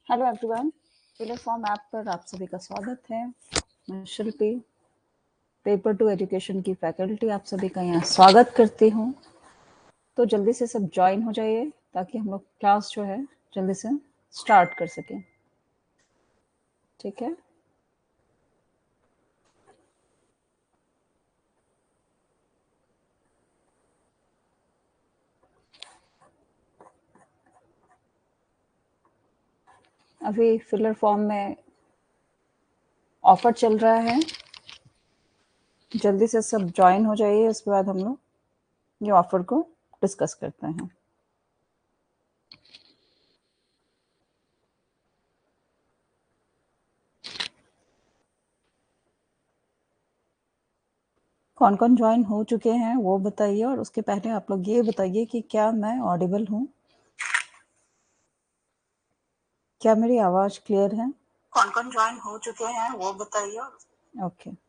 Hello everyone, filler form app पर आप सभी का स्वागत है। मैं शिल्पी, पेपर टू एजुकेशन की फैकल्टी आप सभी का यहाँ स्वागत करती हूँ। तो जल्दी से सब ज्वाइन हो जाइए ताकि हम लोग क्लास जो है जल्दी से स्टार्ट कर सकें। ठीक है, अभी फिलर फॉर्म में ऑफर चल रहा है, जल्दी से सब ज्वाइन हो जाइए। उसके बाद हम लोग ये ऑफर को डिस्कस करते हैं। कौन कौन ज्वाइन हो चुके हैं वो बताइए, और उसके पहले आप लोग ये बताइए कि क्या मैं ऑडिबल हूँ, क्या मेरी आवाज क्लियर है? कौन कौन ज्वाइन हो चुके हैं वो बताइए। ओके,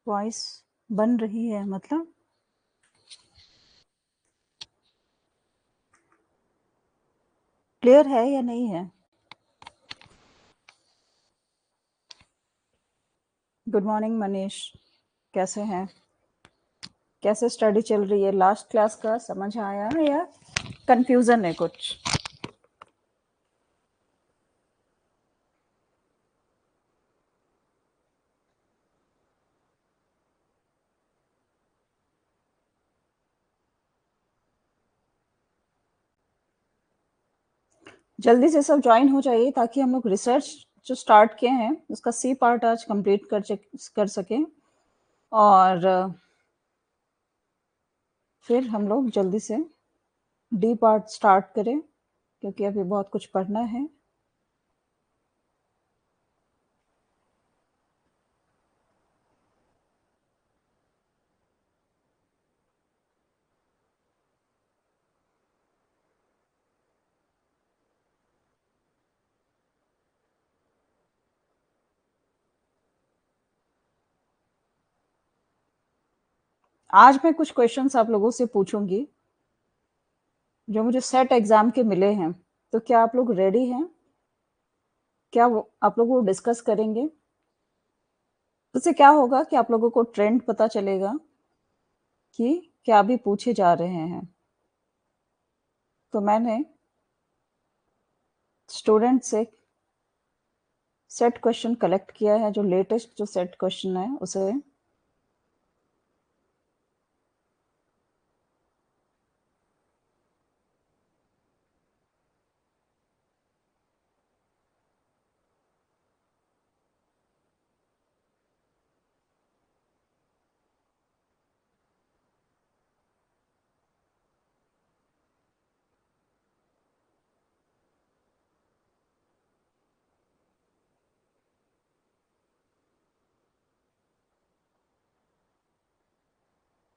वॉइस बन रही है मतलब क्लियर है या नहीं है? गुड मॉर्निंग मनीष, कैसे हैं? कैसे स्टडी चल रही है? लास्ट क्लास का समझ आया या कंफ्यूजन है कुछ? जल्दी से सब ज्वाइन हो जाइए ताकि हम लोग रिसर्च जो स्टार्ट किए हैं उसका सी पार्ट आज कंप्लीट कर सकें, और फिर हम लोग जल्दी से डी पार्ट स्टार्ट करें क्योंकि अभी बहुत कुछ पढ़ना है। आज मैं कुछ क्वेश्चंस आप लोगों से पूछूंगी जो मुझे सेट एग्जाम के मिले हैं, तो क्या आप लोग रेडी हैं? क्या वो आप लोग वो डिस्कस करेंगे? उससे क्या होगा कि आप लोगों को ट्रेंड पता चलेगा कि क्या भी पूछे जा रहे हैं। तो मैंने स्टूडेंट से सेट क्वेश्चन कलेक्ट किया है, जो लेटेस्ट जो सेट क्वेश्चन है उसे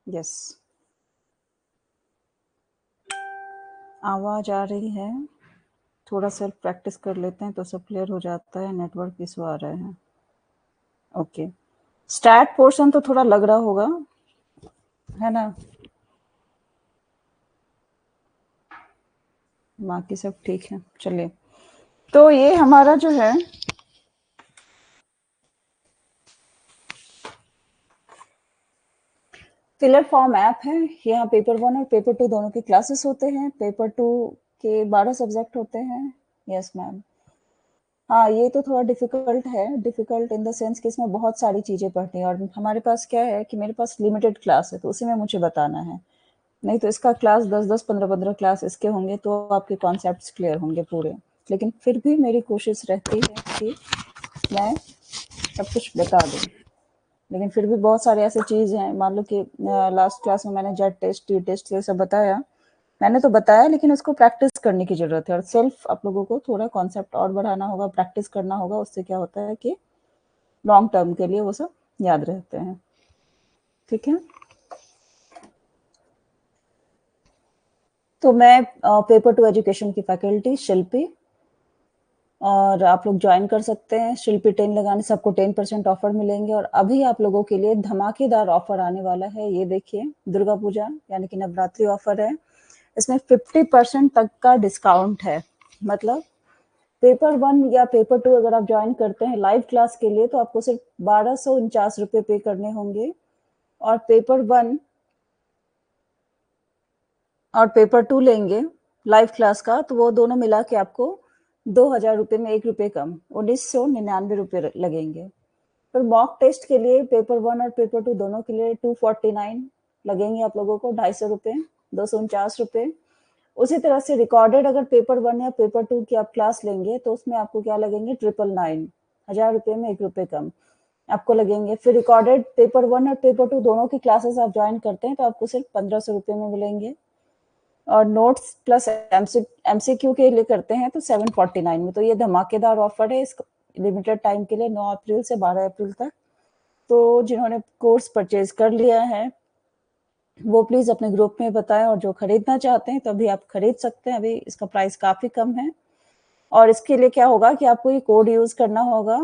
यस, आवाज आ रही है। थोड़ा सेल्फ प्रैक्टिस कर लेते हैं तो सब क्लियर हो जाता है। नेटवर्क इशू आ रहे हैं। ओके, स्टैट पोर्शन तो थोड़ा लग रहा होगा, है ना? बाकी सब ठीक है। चलिए, तो ये हमारा जो है फिलर फॉर्म ऐप है। यहाँ पेपर 1 और पेपर 2 दोनों की क्लासेस होते हैं। पेपर 2 के 12 सब्जेक्ट होते हैं। Yes ma'am. हाँ, ये तो थोड़ा डिफिकल्ट है। डिफिकल्ट इन द सेंस कि इसमें बहुत सारी चीज़ें पढ़नी है, और हमारे पास क्या है कि मेरे पास लिमिटेड क्लास है, तो उसी में मुझे बताना है। नहीं तो इसका क्लास 10-10, 15-15 क्लास इसके होंगे तो आपके कॉन्सेप्ट्स क्लियर होंगे पूरे। लेकिन फिर भी मेरी कोशिश रहती है कि मैं सब कुछ बता दूँ। लेकिन फिर भी बहुत सारे ऐसे चीज़ हैं, मान लो कि लास्ट क्लास में मैंने जेड टेस्ट, टी टेस्ट ये सब बताया, मैंने तो बताया, लेकिन उसको प्रैक्टिस करने की ज़रूरत है और सेल्फ आप लोगों को थोड़ा कॉन्सेप्ट और बढ़ाना होगा, प्रैक्टिस करना होगा। उससे क्या होता है कि लॉन्ग टर्म के लिए वो सब याद रहते हैं। ठीक है, तो मैं पेपर टू एजुकेशन की फैकल्टी शिल्पी, और आप लोग ज्वाइन कर सकते हैं। शिल्पी 10 लगाने से आपको 10% ऑफर मिलेंगे। और अभी आप लोगों के लिए धमाकेदार ऑफर आने वाला है, ये देखिए, दुर्गा पूजा यानी कि नवरात्रि ऑफर है। इसमें 50% तक का डिस्काउंट है। मतलब पेपर 1 या पेपर 2 अगर आप ज्वाइन करते हैं लाइव क्लास के लिए, तो आपको सिर्फ 1249 रुपये पे करने होंगे, और पेपर 2 लेंगे लाइव क्लास का, तो वो दोनों मिला के आपको 2000 रुपये में 1 रुपये कम 1999 रुपये लगेंगे। फिर मॉक टेस्ट के लिए पेपर 1 और पेपर 2 दोनों के लिए 249 लगेंगे आप लोगों को, 250 रुपये, 249 रुपये। उसी तरह से रिकॉर्डेड अगर पेपर 1 या पेपर 2 की आप क्लास लेंगे, तो उसमें आपको क्या लगेंगे, 999, 1000 रुपये में 1 रुपये कम आपको लगेंगे। फिर रिकॉर्डेड पेपर 1 और पेपर 2 दोनों की क्लासेस आप ज्वाइन करते हैं, तो आपको सिर्फ 1500 रुपये में मिलेंगे। और नोट्स प्लस एमसीक्यू के लिए करते हैं तो 749 में। तो ये धमाकेदार ऑफर है, इस लिमिटेड टाइम के लिए, 9 अप्रैल से 12 अप्रैल तक। तो जिन्होंने कोर्स परचेज कर लिया है वो प्लीज अपने ग्रुप में बताएं, और जो खरीदना चाहते हैं तो अभी आप खरीद सकते हैं, अभी इसका प्राइस काफी कम है। और इसके लिए क्या होगा कि आपको ये कोड यूज करना होगा,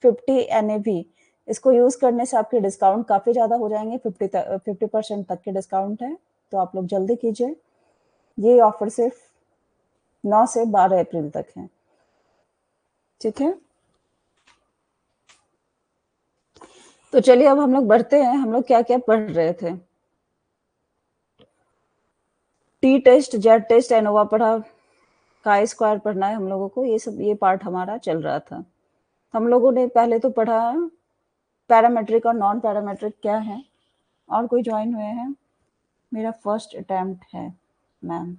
50 NAV। इसको यूज करने से आपके डिस्काउंट काफी ज्यादा हो जाएंगे, 50% तक के डिस्काउंट है। तो आप लोग जल्दी कीजिए, ये ऑफर सिर्फ 9 से 12 अप्रैल तक है। ठीक है, तो चलिए अब हम लोग बढ़ते हैं, हम लोग क्या क्या पढ़ रहे थे। T test, Z test, ANOVA पढ़ा, काय स्क्वायर पढ़ना है हम लोगों को, ये सब, ये पार्ट हमारा चल रहा था। हम लोगों ने पहले तो पढ़ा पैरामेट्रिक और नॉन पैरामेट्रिक क्या है। और कोई ज्वाइन हुए हैं? मेरा फर्स्ट अटेम्प्ट है मैम।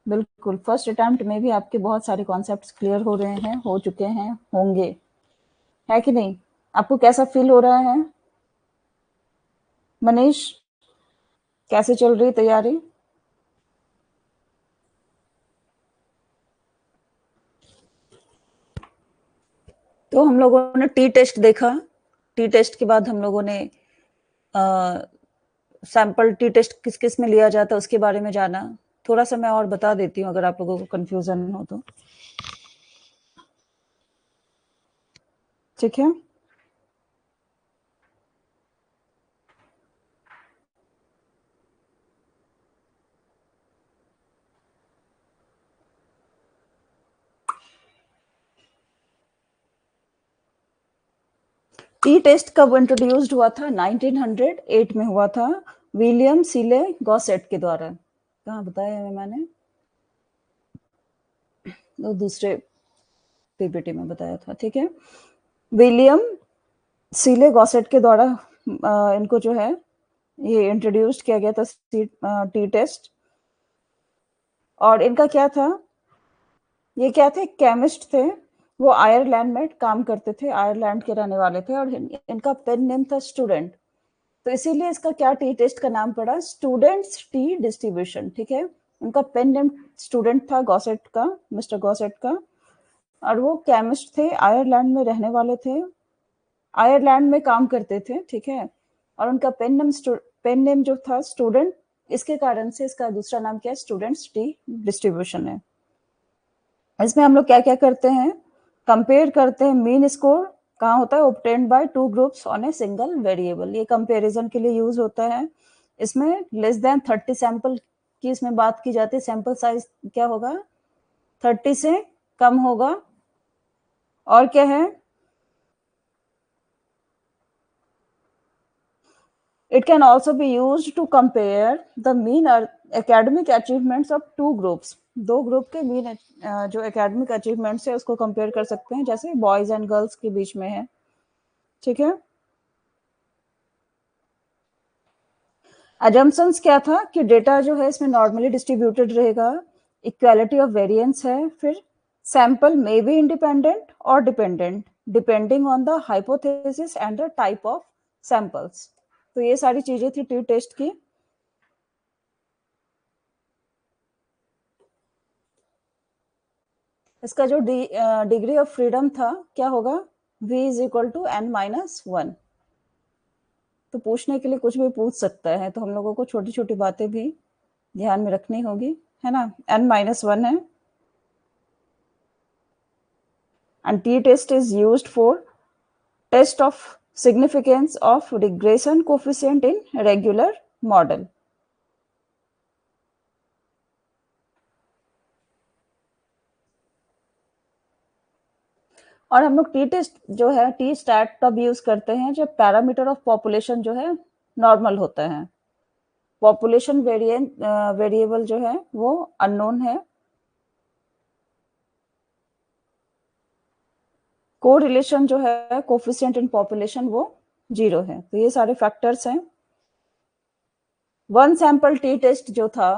बिल्कुल, फर्स्ट अटेम्प्ट में भी आपके बहुत सारे कॉन्सेप्ट्स क्लियर हो रहे हैं, हो चुके हैं, होंगे, है कि नहीं? आपको कैसा फील हो रहा है मनीष? कैसे चल रही तैयारी? तो हम लोगों ने टी टेस्ट देखा, टी टेस्ट के बाद हम लोगों ने सैंपल टी टेस्ट किस किस में लिया जाता है उसके बारे में जाना। थोड़ा सा मैं और बता देती हूँ अगर आप लोगों को कंफ्यूजन हो तो। ठीक है, टी टेस्ट कब इंट्रोड्यूस्ड हुआ था? 1908 में हुआ था, विलियम सीले गॉसेट के द्वारा। कहाँ बताया है मैंने? वो दूसरे पीपीटी में बताया था। ठीक है, विलियम सीले गॉसेट के द्वारा इनको जो है ये इंट्रोड्यूस किया गया था टी टेस्ट। और इनका क्या था, ये क्या थे, केमिस्ट थे, वो आयरलैंड में काम करते थे, आयरलैंड के रहने वाले थे, और इनका पेन नेम था स्टूडेंट। तो इसीलिए इसका क्या टी टेस्ट का नाम पड़ा, स्टूडेंट्स टी डिस्ट्रीब्यूशन। ठीक है, उनका पेन नेम स्टूडेंट था, गॉसेट का, मिस्टर गॉसेट का, और वो केमिस्ट थे, आयरलैंड में रहने वाले थे, आयरलैंड में काम करते थे। ठीक है, और उनका पेन नेम जो था स्टूडेंट, इसके कारण से इसका दूसरा नाम क्या है, स्टूडेंट्स टी डिस्ट्रीब्यूशन है। इसमें हम लोग क्या क्या करते हैं, कंपेयर करते हैं मीन स्कोर कहाँ होता है, obtained by two groups on a single variable. ये कंपैरिजन के लिए यूज होता है। इसमें लेस देन 30 सैंपल की इसमें बात की जाती है, सैंपल साइज क्या होगा, 30 से कम होगा। और क्या है, it can also be used to compare the mean academic achievements of two groups। दो ग्रुप के मीन जो एकेडमिक अचीवमेंट्स है उसको कंपेयर कर सकते हैं, जैसे बॉयज एंड गर्ल्स के बीच में है। ठीक है, अजम्पशंस क्या था कि डेटा जो है इसमें नॉर्मली डिस्ट्रीब्यूटेड रहेगा, इक्वालिटी ऑफ वेरिएंस है, फिर सैंपल मे बी इंडिपेंडेंट और dependent depending on the hypothesis and the type of samples. तो ये सारी चीजें थी टी टेस्ट की। इसका जो डिग्री ऑफ फ्रीडम था क्या होगा, v is equal to n minus one. तो पूछने के लिए कुछ भी पूछ सकता है, तो हम लोगों को छोटी छोटी बातें भी ध्यान में रखनी होगी, है ना। n माइनस वन है, and t-test is used for test of significance of regression coefficient in regular model। और हम लोग टी टेस्ट जो है टी स्टैट तब यूज करते हैं जब पैरामीटर ऑफ पॉपुलेशन जो है नॉर्मल होता है। पॉपुलेशन वेरिएबल जो है वो अननोन है, कोरिलेशन जो है कोफिशिएंट इन पॉपुलेशन वो 0 है। तो ये सारे फैक्टर्स हैं। वन सैंपल टी टेस्ट जो था,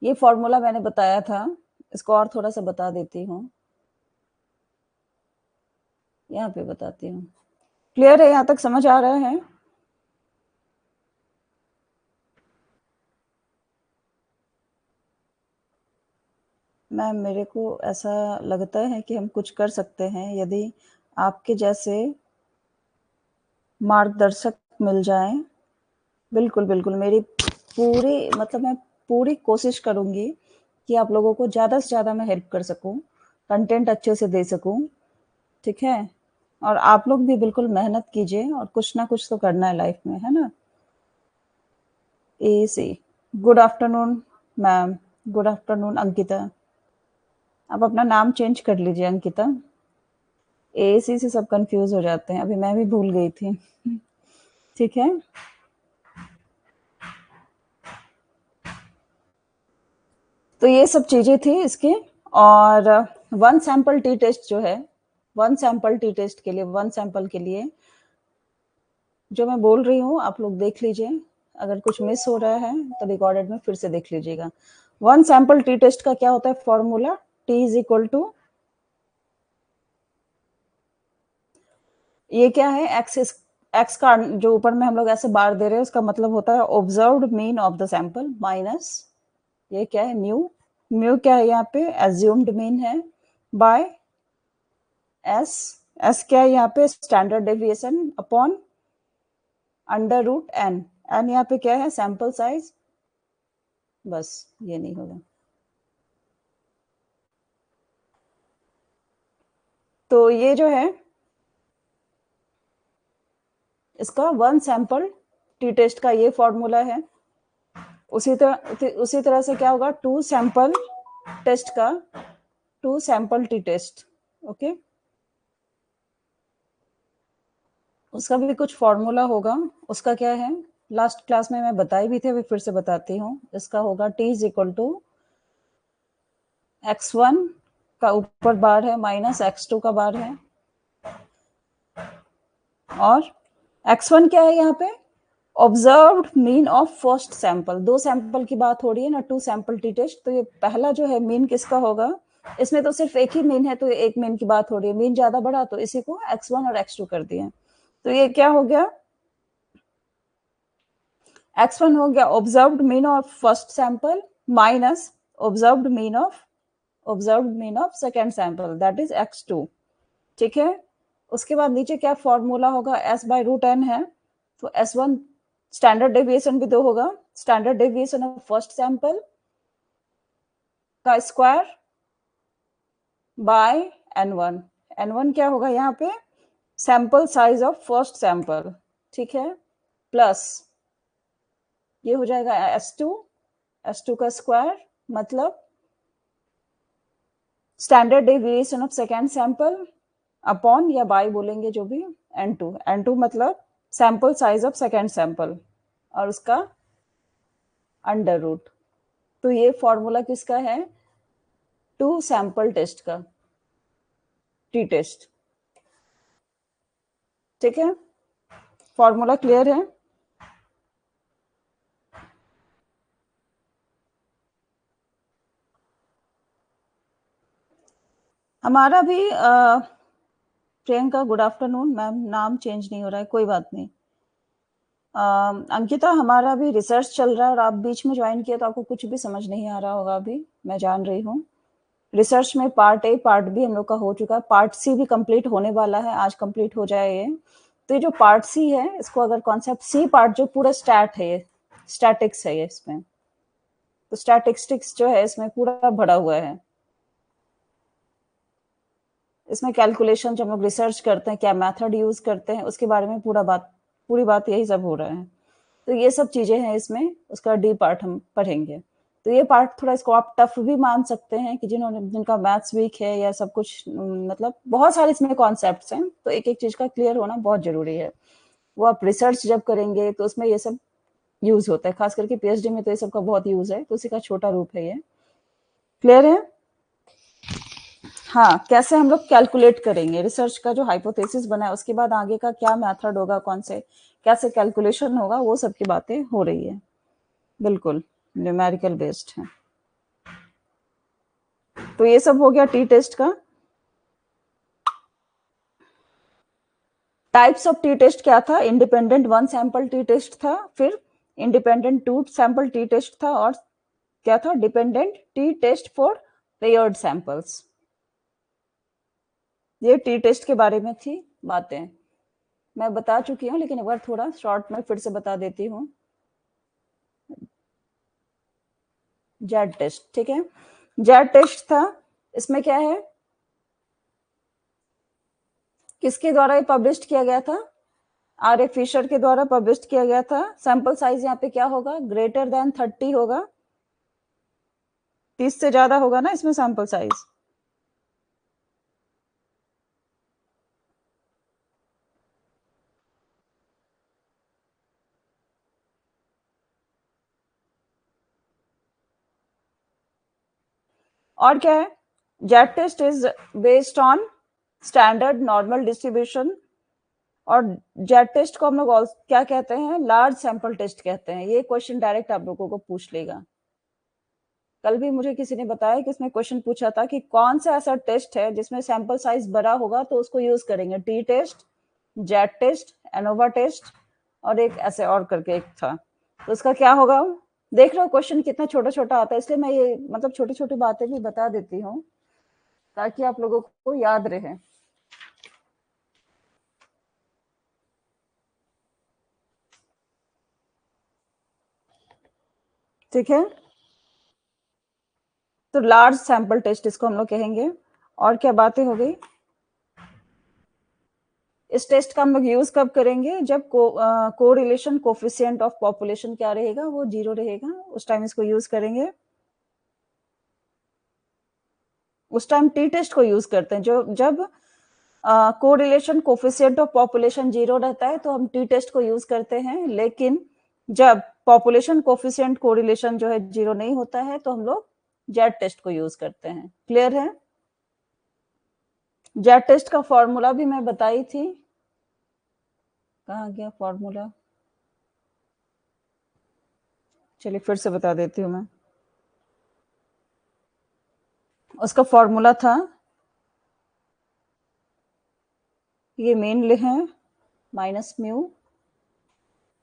ये फॉर्मूला मैंने बताया था, इसको और थोड़ा सा बता देती हूँ, यहाँ पे बताती हूँ। क्लियर है, यहाँ तक समझ आ रहा है? मैम मेरे को ऐसा लगता है कि हम कुछ कर सकते हैं, यदि आपके जैसे मार्गदर्शक मिल जाएं। बिल्कुल बिल्कुल, मेरी पूरी मतलब मैं पूरी कोशिश करूंगी कि आप लोगों को ज़्यादा से ज़्यादा मैं हेल्प कर सकूं, कंटेंट अच्छे से दे सकूं, ठीक है। और आप लोग भी बिल्कुल मेहनत कीजिए, और कुछ ना कुछ तो करना है लाइफ में, है ना। ए सी, good afternoon ma'am. Good afternoon Ankita. आप अपना नाम चेंज कर लीजिए अंकिता। ए सी से सब कंफ्यूज हो जाते हैं, अभी मैं भी भूल गई थी। ठीक है, तो ये सब चीजें थी इसकी। और वन सैंपल टी टेस्ट जो है, वन सैंपल टी टेस्ट के लिए, वन सैंपल के लिए जो मैं बोल रही हूँ आप लोग देख लीजिए, अगर कुछ मिस हो रहा है तो रिकॉर्डेड में फिर से देख लीजिएगा। वन सैंपल टी टेस्ट का क्या होता है formula, T is equal to, ये क्या है, एक्स का जो ऊपर में हम लोग ऐसे बार दे रहे हैं उसका मतलब होता है observed mean of the sample minus, ये क्या है म्यू, म्यू क्या है यहाँ पे एज्यूम्ड मीन है, बाय एस, एस क्या है यहाँ पे standard deviation upon under root N, N यहाँ पे क्या है सैंपल साइज, बस ये नहीं होगा। तो ये जो है इसका वन सैंपल टी टेस्ट का ये फॉर्मूला है। उसी तरह से क्या होगा टू सैंपल टेस्ट का, two sample T test, okay, उसका भी कुछ फॉर्मूला होगा। उसका क्या है, लास्ट क्लास में मैं बताई भी थी, अभी फिर से बताती हूँ। इसका होगा T is equal to x1 का ऊपर बार है माइनस x2 का बार है, और x1 क्या है यहाँ पे observed mean of first sample, दो सैंपल की बात हो रही है ना, टू सैंपल टी टेस्ट। तो ये पहला जो है मीन किसका होगा, इसमें तो सिर्फ एक ही मीन है, तो एक मीन की बात हो रही है, मीन ज्यादा बड़ा तो इसी को x1 और x2 कर दिए। तो ये क्या हो गया, x1 हो गया observed mean of first sample minus observed mean of second sample that is x2, ठीक है। उसके बाद नीचे क्या फॉर्मूला होगा, s बाय रूट एन है, तो s1 स्टैंडर्ड डेविएशन भी दो होगा, standard deviation of first sample का स्क्वायर बाय n1, n1 क्या होगा यहाँ पे sample size of first sample, ठीक है, प्लस ये हो जाएगा s2 का स्क्वायर मतलब standard deviation of second sample upon या बाय बोलेंगे जो भी n2 मतलब sample size of second sample और उसका अंडर रूट। तो ये फॉर्मूला किसका है, टू सैंपल टेस्ट का, टी टेस्ट, ठीक है। फॉर्मूला क्लियर है? हमारा भी प्रियंका, गुड आफ्टरनून मैम, नाम चेंज नहीं हो रहा है, कोई बात नहीं। अंकिता, हमारा भी रिसर्च चल रहा है और आप बीच में ज्वाइन किया तो आपको कुछ भी समझ नहीं आ रहा होगा अभी, मैं जान रही हूँ। रिसर्च में पार्ट ए पार्ट बी हम लोग का हो चुका है, पार्ट सी भी कंप्लीट होने वाला है, आज कंप्लीट हो जाए ये। तो ये जो पार्ट सी है, इसको अगर कॉन्सेप्ट सी पार्ट जो पूरा स्टैट है, ये स्टैटिक्स है ये, इसमें तो स्टैटिस्टिक्स जो है इसमें पूरा भरा हुआ है। इसमें कैलकुलेशन जब हम लोग रिसर्च करते हैं, क्या मेथड यूज करते हैं, उसके बारे में पूरी बात यही सब हो रहा है। तो ये सब चीजें हैं इसमें, उसका डी पार्ट हम पढ़ेंगे। तो ये पार्ट थोड़ा, इसको आप टफ भी मान सकते हैं कि जिनका मैथ्स वीक है या सब कुछ, मतलब बहुत सारे इसमें कॉन्सेप्ट्स हैं, तो एक एक चीज का क्लियर होना बहुत जरूरी है। वो आप रिसर्च जब करेंगे तो उसमें ये सब यूज होता है, खास करके पीएचडी में तो ये सब का बहुत यूज है, तो उसी का छोटा रूप है ये। क्लियर है? हाँ, कैसे हम लोग कैलकुलेट करेंगे, रिसर्च का जो हाइपोथेसिस बना है उसके बाद आगे का क्या मेथड होगा, कौन से कैसे कैलकुलेशन होगा, वो सब की बातें हो रही है। बिल्कुल न्यूमेरिकल बेस्ड है। तो ये सब हो गया टी टेस्ट का। टाइप्स ऑफ टी टेस्ट क्या था? Independent one sample T test था, फिर independent two sample T test था, और क्या था? Dependent T test for paired samples. ये टी टेस्ट के बारे में थी बातें, मैं बता चुकी हूँ, लेकिन एक बार थोड़ा शॉर्ट में फिर से बता देती हूँ। जेड टेस्ट, ठीक है। जेड टेस्ट था, इसमें क्या है, किसके द्वारा ये पब्लिश किया गया था? आर ए फिशर के द्वारा पब्लिश किया गया था। सैंपल साइज यहाँ पे क्या होगा? ग्रेटर देन 30 होगा, 30 से ज्यादा होगा ना इसमें सैंपल साइज। और क्या है? Z test is based on standard normal distribution, और जेड टेस्ट को हम लोग क्या कहते हैं? लार्ज सैंपल टेस्ट कहते हैं। ये क्वेश्चन डायरेक्ट आप लोगों को पूछ लेगा। कल भी मुझे किसी ने बताया कि इसमें क्वेश्चन पूछा था कि कौन सा ऐसा टेस्ट है जिसमें सैंपल साइज बड़ा होगा, तो उसको यूज करेंगे। T test, Z test, ANOVA test, और एक ऐसे और करके एक था, तो उसका क्या होगा? देख रहे हो क्वेश्चन कितना छोटा छोटा आता है, इसलिए मैं ये मतलब छोटी छोटी बातें भी बता देती हूँ ताकि आप लोगों को याद रहे। ठीक है, तो लार्ज सैंपल टेस्ट इसको हम लोग कहेंगे। और क्या बातें हो गई? इस टेस्ट का हम लोग यूज कब करेंगे? जब को रिलेशन कोफिशिएंट ऑफ पॉपुलेशन क्या रहेगा? वो 0 रहेगा, उस टाइम इसको यूज करेंगे। उस टाइम टी टेस्ट को यूज करते हैं, जो जब को रिलेशन कोफिशिएंट ऑफ पॉपुलेशन 0 रहता है तो हम टी टेस्ट को यूज करते हैं, लेकिन जब पॉपुलेशन कोफिशिएंट को रिलेशन जो है 0 नहीं होता है तो हम लोग जेड टेस्ट को यूज करते हैं। क्लियर है? जेड टेस्ट का फॉर्मूला भी मैं बताई थी, कहाँ गया फॉर्मूला? चलिए फिर से बता देती हूँ मैं। उसका फॉर्मूला था, ये मेन ले है, minus mu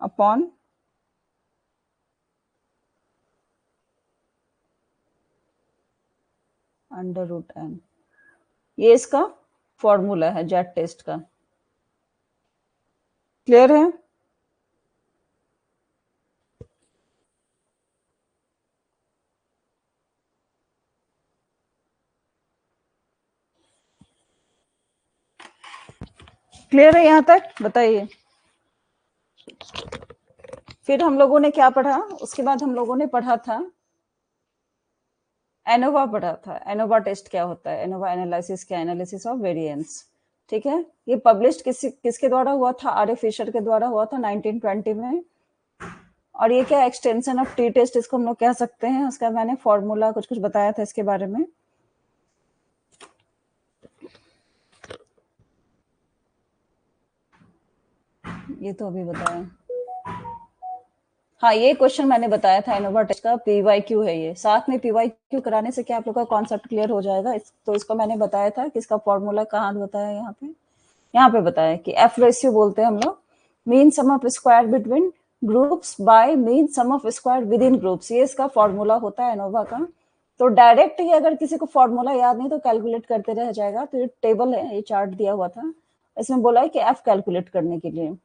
upon under root N. ये इसका फॉर्मूला है जेड टेस्ट का। क्लियर है? क्लियर है यहाँ तक? बताइए। फिर हम लोगों ने क्या पढ़ा? उसके बाद हम लोगों ने पढ़ा था एनोवा, पढ़ा था एनोवा टेस्ट क्या होता है, एनोवा एनालिसिस क्या, एनालिसिस ऑफ वेरिएंस। ठीक है, ये पब्लिश किसके द्वारा हुआ था? आर ए फिशर के द्वारा हुआ था 1920 में। और ये क्या एक्सटेंशन ऑफ टी टेस्ट इसको हम लोग कह सकते हैं, उसका मैंने फॉर्मूला कुछ कुछ बताया था इसके बारे में। ये तो अभी बताया। हाँ, ये क्वेश्चन मैंने बताया था एनोवा टेस्ट का, पीवाईक्यू है ये। साथ में पीवाईक्यू कराने से क्या आप लोग का कॉन्सेप्ट क्लियर हो जाएगा। तो इसको मैंने बताया था कि इसका फॉर्मूला कहाँ बताया, यहाँ पे बताया कि एफ रेशियो बोलते हैं हम लोग, mean sum of square between groups by mean sum of square within groups, ये इसका फॉर्मूला होता है एनोवा का। तो डायरेक्ट ही अगर किसी को फॉर्मूला याद नहीं तो कैलकुलेट करते रह जाएगा। तो ये टेबल है, ये चार्ट दिया हुआ था, इसमें बोला है कि एफ कैलकुलेट करने के लिए।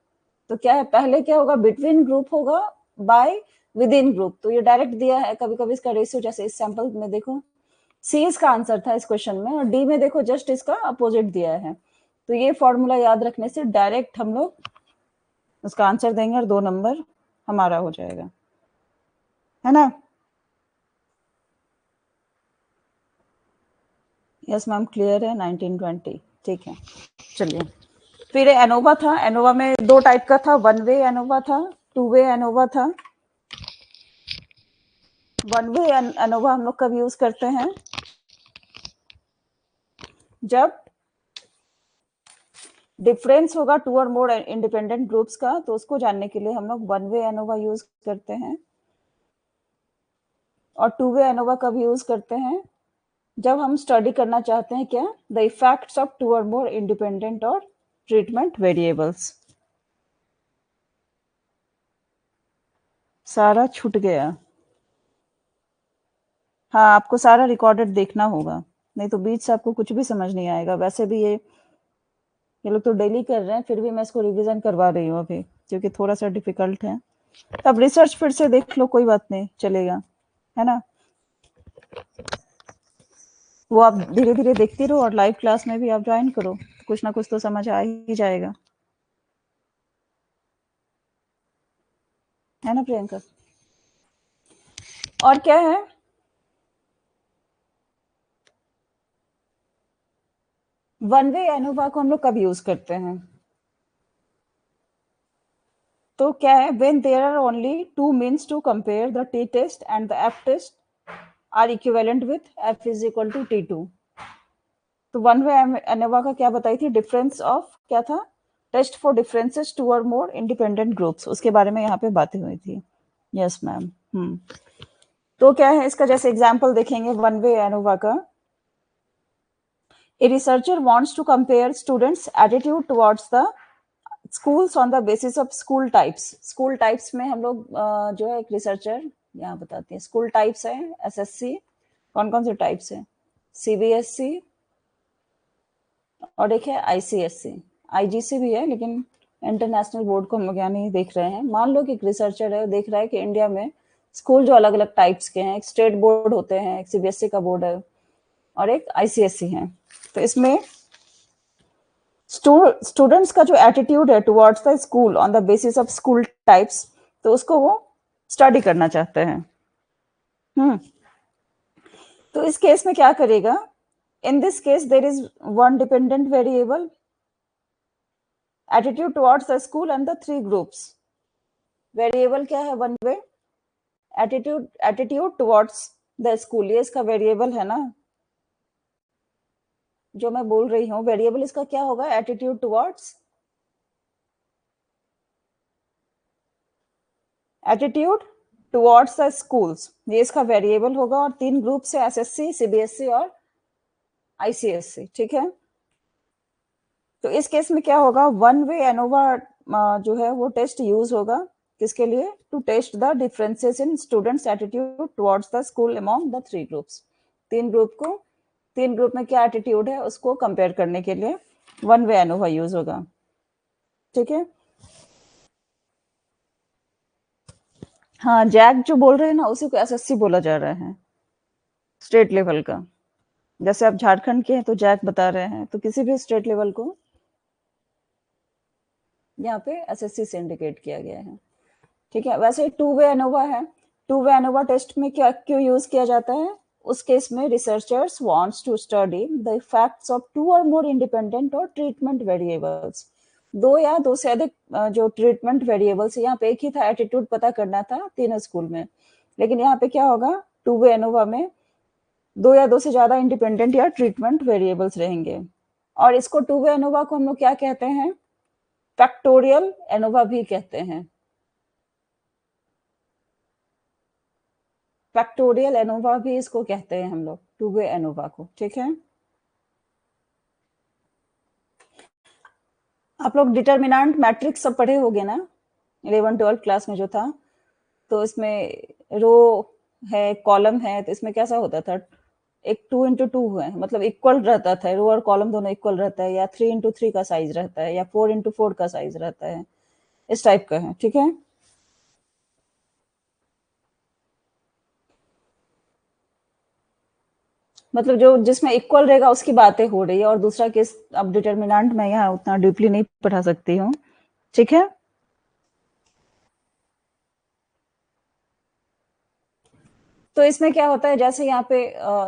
तो क्या है, पहले क्या होगा, बिटवीन ग्रुप होगा, बाय विद इन ग्रुप। तो ये डायरेक्ट दिया है, कभी कभी इसका रेशियो, जैसे इस सैंपल में देखो सी इसका आंसर था इस क्वेश्चन में, और डी में देखो जस्ट इसका अपोजिट दिया है। तो ये फॉर्मूला याद रखने से डायरेक्ट हम लोग उसका आंसर देंगे और 2 नंबर हमारा हो जाएगा, है ना। यस मैम, क्लियर है। 1920, ठीक है। चलिए, फिर एनोवा था। एनोवा में 2 टाइप का था, 1 वे एनोवा था, 2 वे एनोवा था। 1 वे एनोवा हम लोग कब यूज करते हैं, जब डिफरेंस होगा 2 और मोर इंडिपेंडेंट ग्रुप्स का, तो उसको जानने के लिए हम लोग 1 वे एनोवा यूज करते हैं। और 2 वे एनोवा कब यूज करते हैं, जब हम स्टडी करना चाहते हैं क्या, द इफेक्ट्स ऑफ 2 और मोर इंडिपेंडेंट और ट्रीटमेंट वेरिएबल्स। सारा छूट गया। हाँ, आपको सारा रिकॉर्डेड देखना होगा, नहीं तो बीच से आपको कुछ भी समझ नहीं आएगा। वैसे भी ये लोग तो डेली कर रहे हैं, फिर भी मैं इसको रिवीजन करवा रही हूँ अभी, क्योंकि थोड़ा सा डिफिकल्ट है। अब रिसर्च फिर से देख लो, कोई बात नहीं, चलेगा, है ना। वो आप धीरे धीरे देखती रहो, और लाइव क्लास में भी आप ज्वाइन करो, कुछ ना कुछ तो समझ आ ही जाएगा, है ना प्रियंका। और क्या है, वन वे एनोवा को हम लोग कब यूज करते हैं, तो क्या है, when there are only 2 means to compare the T test and the F test are equivalent with F is equal to T2। तो वन वे एनोवा का क्या बताई थी, डिफरेंस ऑफ क्या था, टेस्ट फॉर डिफरेंसेस 2 और मोर इंडिपेंडेंट ग्रुप्स, उसके बारे में यहाँ पे बातें हुई थी। Yes ma'am. तो क्या है इसका, जैसे एग्जांपल देखेंगे वन वे एनोवा का। A researcher wants to compare students' attitude towards the schools on the basis of school types। School types में हम लोग जो है, एक रिसर्चर यहाँ बताती है, स्कूल टाइप्स है एसएससी, कौन कौन से टाइप्स है, सीबीएसई और एक है आईसीएससी, आईजीसी भी है, लेकिन इंटरनेशनल बोर्ड को हम लोग यहाँ नहीं देख रहे हैं। मान लो कि एक रिसर्चर है, देख रहा है कि इंडिया में स्कूल जो अलग अलग टाइप्स के हैं, एक स्टेट बोर्ड होते हैं, एक सीबीएसई का बोर्ड है और एक आईसीएसई है। तो इसमें स्टूडेंट्स का जो एटीट्यूड है towards the school on the basis of school types, तो उसको वो स्टडी करना चाहते हैं। तो इस केस में क्या करेगा, in this case there is one dependent variable, attitude towards the school and the 3 groups. Variable क्या है one way, attitude towards the school, ये इसका वेरिएबल है ना, जो मैं बोल रही हूँ, वेरिएबल इसका क्या होगा, attitude towards, attitude towards the schools, ये इसका वेरिएबल होगा। और 3 ग्रुप से, एसएससी, सीबीएसई और आईसीएससी, ठीक है। तो इस केस में क्या होगा, वन वे एनोवा जो है वो टेस्ट यूज होगा, किसके लिए, to test the differences in students attitude towards the school among the 3 groups. 3 group को, 3 ग्रुप में क्या एटीट्यूड है उसको कंपेयर करने के लिए वन वे एनोवा यूज होगा, ठीक है। हाँ, जैक जो बोल रहे हैं ना, उसी को एसएससी बोला जा रहा है, स्टेट लेवल का। जैसे आप झारखंड के हैं तो जैक बता रहे हैं, तो किसी भी स्टेट लेवल को यहाँ पे एसएससी से इंडिकेट किया गया है, ठीक है। वैसे 2 वे एनोवा है, 2 वे एनोवा टेस्ट में क्या क्यों यूज किया जाता है, उस केस में researchers wants to study the effects of 2 और मोर इंडिपेंडेंट और ट्रीटमेंट वेरिएबल्स। 2 या 2 से अधिक जो ट्रीटमेंट वेरिएबल्स, यहाँ पे एक ही था, एटीट्यूड पता करना था तीनों स्कूल में, लेकिन यहाँ पे क्या होगा, 2 वे एनोवा में 2 या 2 से ज्यादा इंडिपेंडेंट या ट्रीटमेंट वेरिएबल्स रहेंगे। और इसको 2 वे एनोवा को हम लोग क्या कहते हैं, फैक्टोरियल एनोवा भी कहते हैं। फैक्टोरियल एनोवा भी इसको कहते हैं हम लोग, टू वे एनोवा को, ठीक है। आप लोग डिटर्मिनेंट मैट्रिक्स सब पढ़े होंगे ना 11-12 क्लास में जो था, तो इसमें रो है, कॉलम है, तो इसमें कैसा होता था, एक 2x2 है, मतलब इक्वल रहता था, रो और कॉलम दोनों इक्वल रहता है, या 3x3 का साइज रहता है, या 4x4 का साइज रहता है, इस टाइप का है, ठीक है। मतलब जो जिसमें इक्वल रहेगा उसकी बातें हो रही है, और दूसरा केस अब डिटर्मिनेंट मैं यहाँ उतना डीपली नहीं पढ़ा सकती हूँ, ठीक है। तो इसमें क्या होता है, जैसे यहाँ पे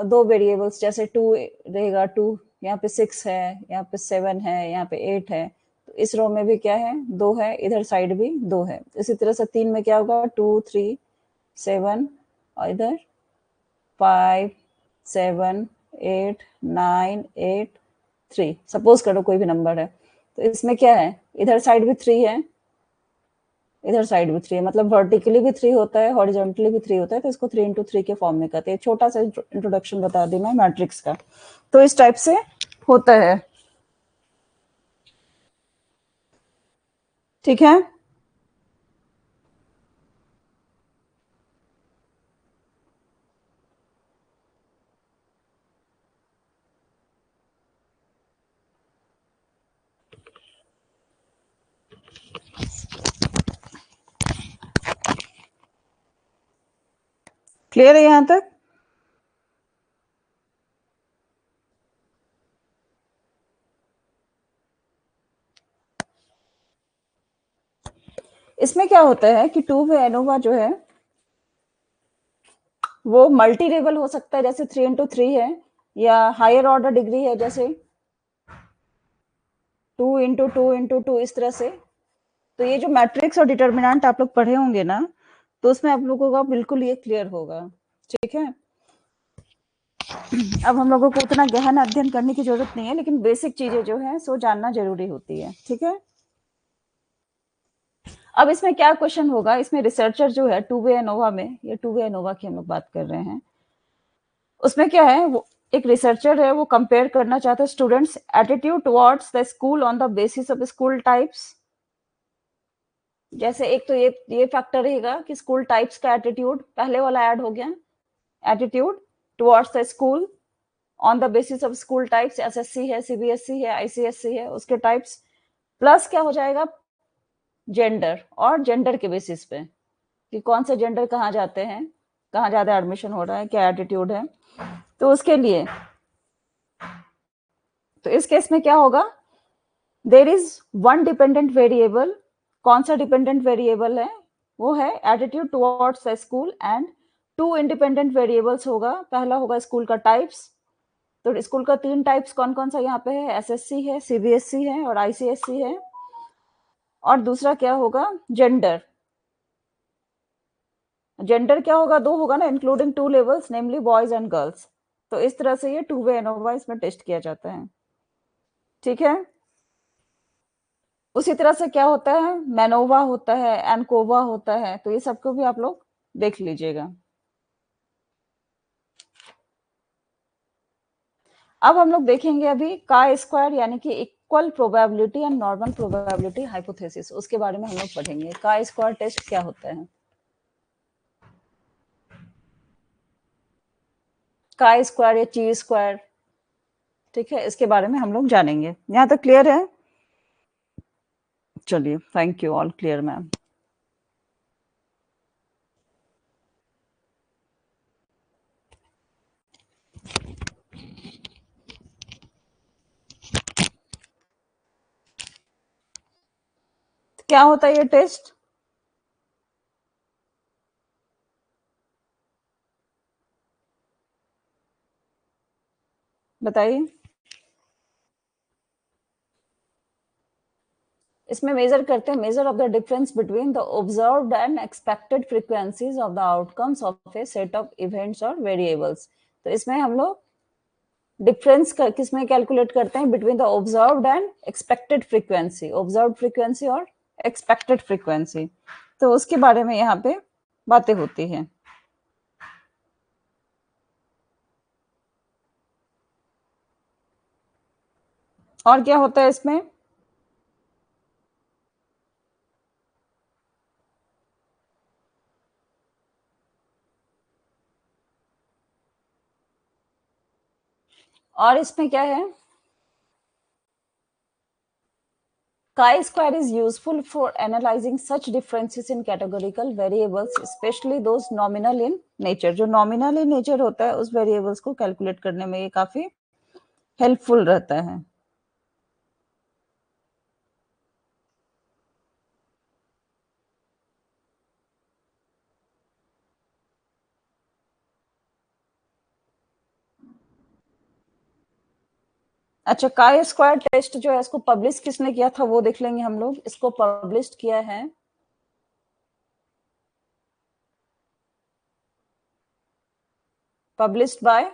दो वेरिएबल्स, जैसे 2 रहेगा, 2 यहाँ पे 6 है, यहाँ पे 7 है, यहाँ पे 8 है, तो इस रो में भी क्या है, 2 है, इधर साइड भी 2 है। इसी तरह से 3 में क्या होगा, 2 3 7, और इधर 5 7 8 9 8 3, सपोज करो कोई भी नंबर है, तो इसमें क्या है, इधर साइड भी 3 है, इधर साइड भी 3 है, मतलब वर्टिकली भी 3 होता है, हॉरिजॉन्टली भी 3 होता है, तो इसको 3x3 के फॉर्म में कहते हैं। छोटा सा इंट्रोडक्शन बता दी मैं मैट्रिक्स का, तो इस टाइप से होता है, ठीक है। क्लियर है यहां तक? इसमें क्या होता है कि टू वे एनोवा जो है वो मल्टी लेवल हो सकता है, जैसे 3x3 है, या हायर ऑर्डर डिग्री है, जैसे 2x2x2, इस तरह से। तो ये जो मैट्रिक्स और डिटर्मिनेंट आप लोग पढ़े होंगे ना, तो उसमें आप लोगों का बिल्कुल ये क्लियर होगा, ठीक है। अब हम लोगों को उतना गहन अध्ययन करने की जरूरत नहीं है, लेकिन बेसिक चीजें जो है सो जानना जरूरी होती है, ठीक है। अब इसमें क्या क्वेश्चन होगा, इसमें रिसर्चर जो है टू वे एनोवा में, ये टू वे एनोवा की हम लोग बात कर रहे हैं, उसमें क्या है, वो एक रिसर्चर है, वो कंपेयर करना चाहता है students attitude towards the school on the basis of school types. जैसे एक तो ये फैक्टर रहेगा कि स्कूल टाइप्स का एटीट्यूड पहले वाला ऐड हो गया, attitude towards the school on the basis of school types, SSC है, सीबीएसई है, आईसीएसई है, उसके टाइप्स, प्लस क्या हो जाएगा, जेंडर, और जेंडर के बेसिस पे कि कौन से जेंडर कहाँ जाते हैं, कहाँ ज्यादा एडमिशन हो रहा है, क्या एटीट्यूड है। तो उसके लिए, तो इस केस में क्या होगा, there is one dependent variable, कौन सा डिपेंडेंट वेरिएबल है, वो है attitude towards the school, and two independent variables होगा, पहला होगा स्कूल का टाइप्स, तो स्कूल का 3 टाइप्स कौन कौन सा यहाँ पे है, एसएससी है, सीबीएसई है, और आईसीएसई है, और दूसरा क्या होगा, जेंडर। जेंडर क्या होगा, 2 होगा ना, including 2 levels, namely boys and girls. तो इस तरह से ये टू वे एनोवा इसमें टेस्ट किया जाता है, ठीक है। उसी तरह से क्या होता है, मैनोवा होता है, एनकोवा होता है, तो ये सबको भी आप लोग देख लीजिएगा। अब हम लोग देखेंगे अभी का स्क्वायर, यानी कि equal probability and normal probability hypothesis, उसके बारे में हम लोग पढ़ेंगे, का स्क्वायर टेस्ट क्या होता है, का स्क्वायर या ची स्क्वायर, ठीक है, इसके बारे में हम लोग जानेंगे। यहाँ तक क्लियर है? चलिए, thank you, all clear ma'am. क्या होता है ये टेस्ट, बताइए। इसमें मेजर करते हैं, major of the difference between the observed and expected frequencies of the outcomes of A set of events और वेरिएबल्स। तो इसमें हम लोग डिफरेंस किसमें कैलकुलेट करते हैं, between the observed and expected frequency, observed frequency और एक्सपेक्टेड फ्रीक्वेंसी, तो उसके बारे में यहाँ पे बातें होती है। और क्या होता है इसमें? और इसमें क्या है? Chi-square is useful for analyzing such differences in categorical variables, especially those nominal in nature. जो nominal in nature होता है उस variables को calculate करने में ये काफी helpful रहता है. अच्छा, काई स्क्वायर टेस्ट जो है इसको पब्लिश किसने किया था वो देख लेंगे हम लोग. इसको पब्लिश किया है published by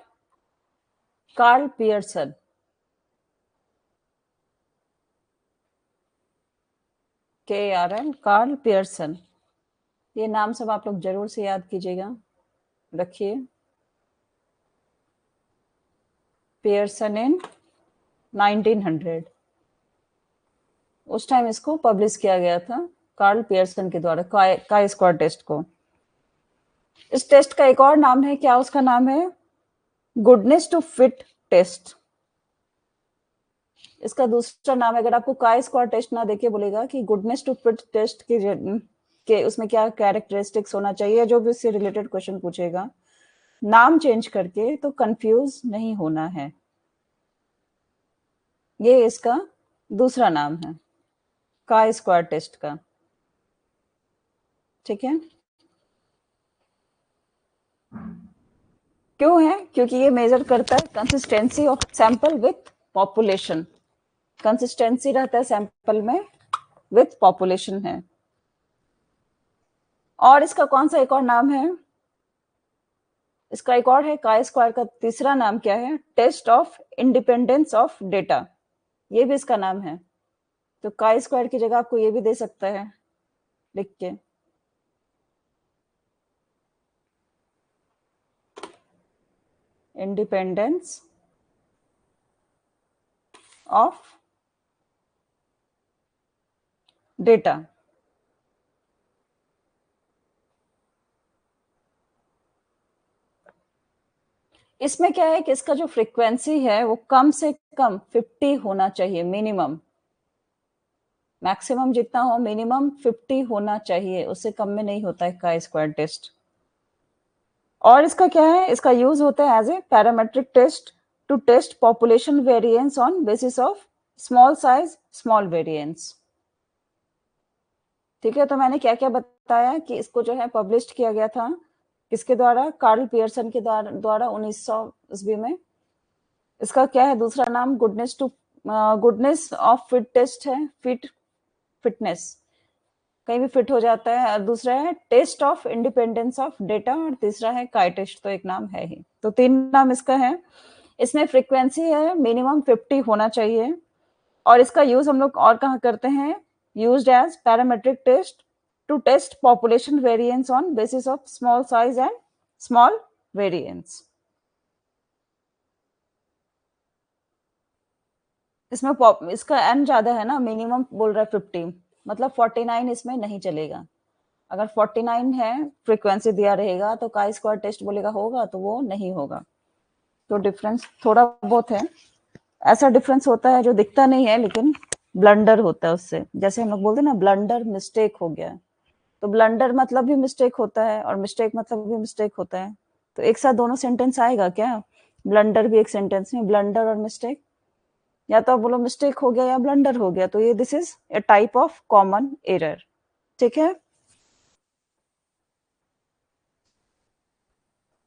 Karl Pearson. KARL, Karl Pearson. ये नाम सब आप लोग जरूर से याद कीजिएगा, रखिए. पियर्सन इन 1900 उस टाइम इसको पब्लिश किया गया था कार्ल पियर्सन के द्वारा, काई स्क्वायर टेस्ट को. इस टेस्ट का एक और नाम है, क्या उसका नाम है? Goodness to fit test. इसका दूसरा नाम है, अगर आपको काई स्क्वायर टेस्ट ना देके बोलेगा कि गुडनेस टू फिट टेस्ट के उसमें क्या कैरेक्टरिस्टिक्स होना चाहिए, जो भी इससे रिलेटेड क्वेश्चन पूछेगा, नाम चेंज करके, तो कंफ्यूज नहीं होना है. ये इसका दूसरा नाम है काई स्क्वायर टेस्ट का. ठीक है. क्यों है? क्योंकि ये मेजर करता है consistency of sample with population. Consistency रहता है सैंपल में विथ पॉपुलेशन है. और इसका कौन सा एक और नाम है? इसका एक और है, काई स्क्वायर का तीसरा नाम क्या है? Test of independence of data. ये भी इसका नाम है. तो काई स्क्वायर की जगह आपको ये भी दे सकता है लिख के. Independence of data. इसमें क्या है कि इसका जो फ्रीक्वेंसी है वो कम से कम 50 होना चाहिए मिनिमम. मैक्सिमम जितना हो, मिनिमम 50 होना चाहिए, उससे कम में नहीं होता है काई स्क्वायर टेस्ट. और इसका क्या है? इसका यूज होता है as a parametric test to test population variance on basis of small size small variance. ठीक है. तो मैंने क्या क्या बताया कि इसको जो है पब्लिश किया गया था किसके द्वारा? कार्ल पियर्सन के द्वारा 1900 में. इसका क्या है दूसरा नाम? गुडनेस ऑफ फिट टेस्ट है. फिटनेस, कहीं भी फिट हो जाता है. और दूसरा है test of independence of data. और तीसरा है काई टेस्ट. तो एक नाम है ही, तो 3 नाम इसका है. इसमें फ्रीक्वेंसी है मिनिमम 50 होना चाहिए. और इसका यूज हम लोग और कहाँ करते हैं? Used as parametric test to test population variance on basis of small size and small variance. इसमें इसका एन ज्यादा है ना, मिनिमम बोल रहा है 50, मतलब 49 इसमें नहीं चलेगा. अगर 49 है फ्रीक्वेंसी दिया रहेगा तो काई स्क्वायर टेस्ट बोलेगा होगा, तो वो नहीं होगा. तो डिफरेंस थोड़ा बहुत है. ऐसा डिफरेंस होता है जो दिखता नहीं है लेकिन ब्लंडर होता है उससे. जैसे हम लोग बोलते हैं ना, ब्लंडर मिस्टेक हो गया. तो ब्लंडर मतलब भी मिस्टेक होता है और मिस्टेक मतलब भी मिस्टेक होता है. तो एक साथ दोनों सेंटेंस आएगा क्या? ब्लंडर भी एक सेंटेंस में, ब्लंडर और मिस्टेक. या तो आप बोलो मिस्टेक हो गया या ब्लंडर हो गया. तो ये this is a type of common error. ठीक है.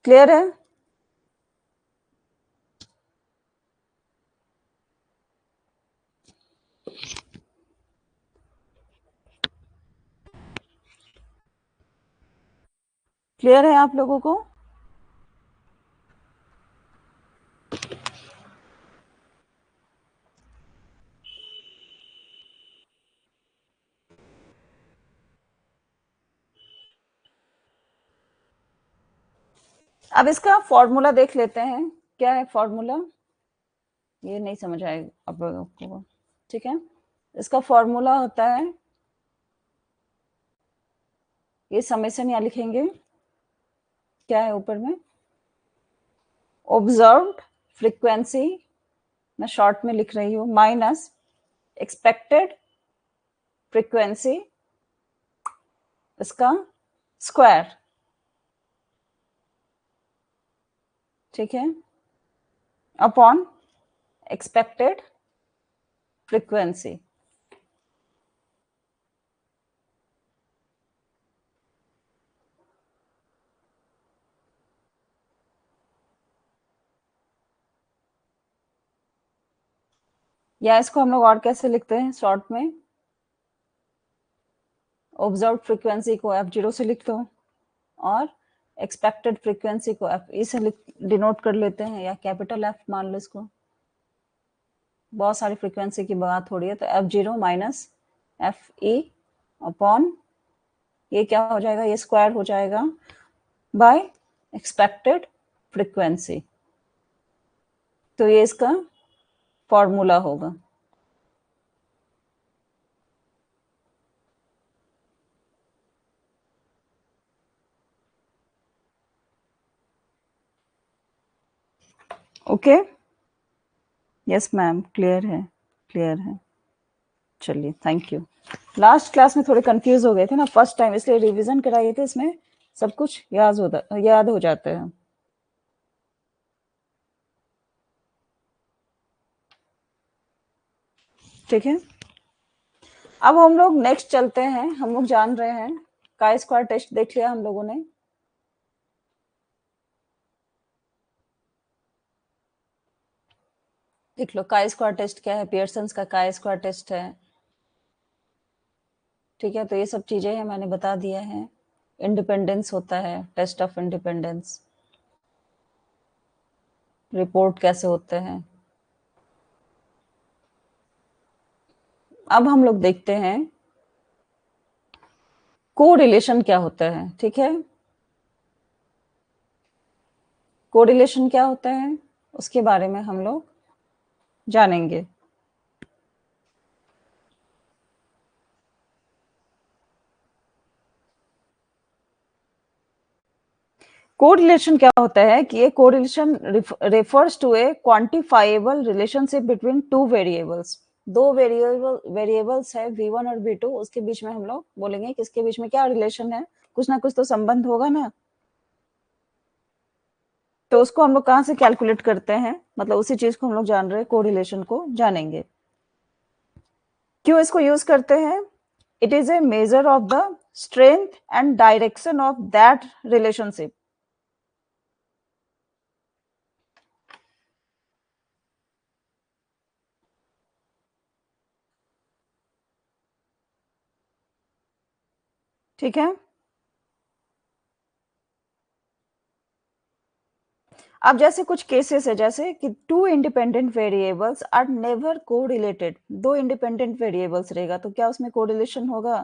क्लियर है? क्लियर है आप लोगों को? अब इसका फॉर्मूला देख लेते हैं. क्या है फॉर्मूला? ये नहीं समझ आएगा अब आपको, ठीक है। इसका फॉर्मूला होता है, ये समेशन यहाँ लिखेंगे, क्या है ऊपर में, ऑब्जर्व्ड फ्रीक्वेंसी, मैं शॉर्ट में लिख रही हूँ, माइनस एक्सपेक्टेड फ्रीक्वेंसी, इसका स्क्वायर, ठीक है, अपॉन एक्सपेक्टेड फ्रीक्वेंसी। या इसको हम लोग और कैसे लिखते हैं शॉर्ट में, ऑब्जर्व फ्रीक्वेंसी को f0 से लिख दो और एक्सपेक्टेड फ्रीक्वेंसी को f e से डिनोट कर लेते हैं, या कैपिटल F मान लो इसको, बहुत सारी फ्रीक्वेंसी की बात हो रही है, तो f0 minus F E upon, ये क्या हो जाएगा, ये स्क्वायर हो जाएगा बाय एक्सपेक्टेड फ्रीक्वेंसी। तो ये इसका फॉर्मूला होगा। ओके, यस मैम, क्लियर है, क्लियर है। चलिए, थैंक यू। लास्ट क्लास में थोड़े कंफ्यूज हो गए थे ना फर्स्ट टाइम, इसलिए रिवीजन कराइए थे, इसमें सब कुछ याद हो जाता है। ठीक है, अब हम लोग नेक्स्ट चलते हैं। हम लोग जान रहे हैं काई स्क्वायर टेस्ट देख लिया हम लोगों ने, देख लो काई स्क्वायर टेस्ट क्या है, पियर्सन का काई स्क्वायर टेस्ट है, ठीक है। तो ये सब चीजें हैं, मैंने बता दिया है। इंडिपेंडेंस होता है, टेस्ट ऑफ इंडिपेंडेंस, रिपोर्ट कैसे होते हैं। अब हम लोग देखते हैं कोरिलेशन क्या होता है, ठीक है। कोरिलेशन क्या होता है उसके बारे में हम लोग जानेंगे। कोरिलेशन क्या होता है कि ये correlation refers to a quantifiable relationship between two variables. दो वेरिएबल्स है v1 और v2, उसके बीच में हम लोग बोलेंगे कि इसके बीच में क्या रिलेशन है, कुछ ना कुछ तो संबंध होगा ना। तो उसको हम लोग कहाँ से कैलकुलेट करते हैं, मतलब उसी चीज को हम लोग जान रहे हैं, कोरिलेशन को जानेंगे। क्यों इसको यूज करते हैं, it is a measure of the strength and direction of that relationship. ठीक है, अब जैसे कुछ केसेस है, जैसे कि two independent variables are never correlated, दो इंडिपेंडेंट वेरिएबल्स रहेगा तो क्या उसमें कोरिलेशन होगा,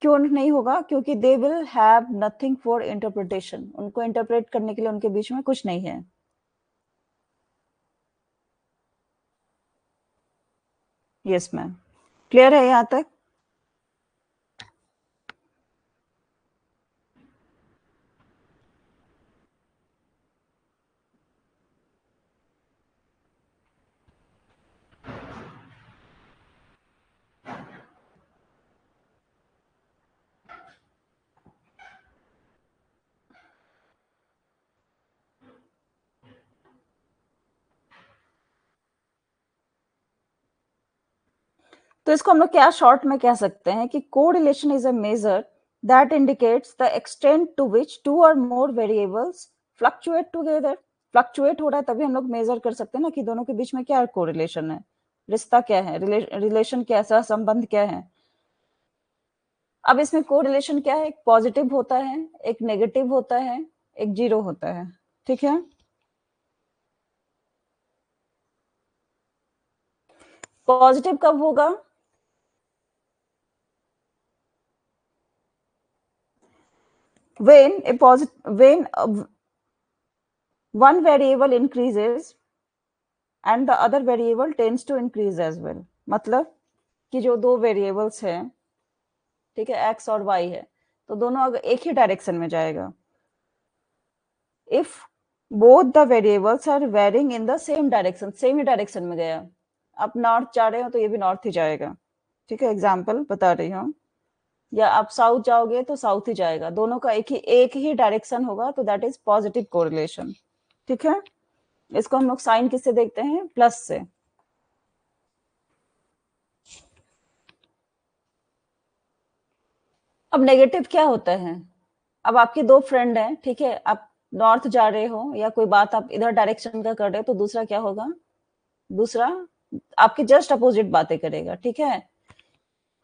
क्यों नहीं होगा, क्योंकि they will have nothing for interpretation, उनको इंटरप्रेट करने के लिए उनके बीच में कुछ नहीं है। यस मैम, क्लियर है यहां तक। तो इसको हम लोग क्या शॉर्ट में कह सकते हैं कि correlation is a measure that indicates the extent to which two और more variables fluctuate together. Fluctuate हो रहा है तभी हम लोग मेजर कर सकते हैं ना कि दोनों के बीच में क्या कोरिलेशन है, रिश्ता क्या है, रिलेशन कैसा, संबंध क्या है। अब इसमें कोरिलेशन क्या है, एक पॉजिटिव होता है, एक नेगेटिव होता है, एक जीरो होता है, ठीक है। पॉजिटिव कब होगा, when one variable increases and the other variable tends to increase as well. मतलब कि जो दो वेरिएबल्स हैं, ठीक है, x और y है, तो दोनों अगर एक ही डायरेक्शन में जाएगा। If both the variables are varying in the same direction, same ही डायरेक्शन में गया, आप नॉर्थ जा रहे हो तो ये भी नॉर्थ ही जाएगा, ठीक है, एग्जाम्पल बता रही हूँ। या आप साउथ जाओगे तो साउथ ही जाएगा, दोनों का एक ही डायरेक्शन होगा, तो दैट इज पॉजिटिव कोरिलेशन, ठीक है। इसको हम लोग साइन किससे देखते हैं? प्लस से। अब नेगेटिव क्या होता है? अब आपके दो फ्रेंड हैं, ठीक है, आप नॉर्थ जा रहे हो या कोई बात आप इधर डायरेक्शन का कर रहे हो, तो दूसरा क्या होगा? दूसरा आपके जस्ट अपोजिट बातें करेगा, ठीक है।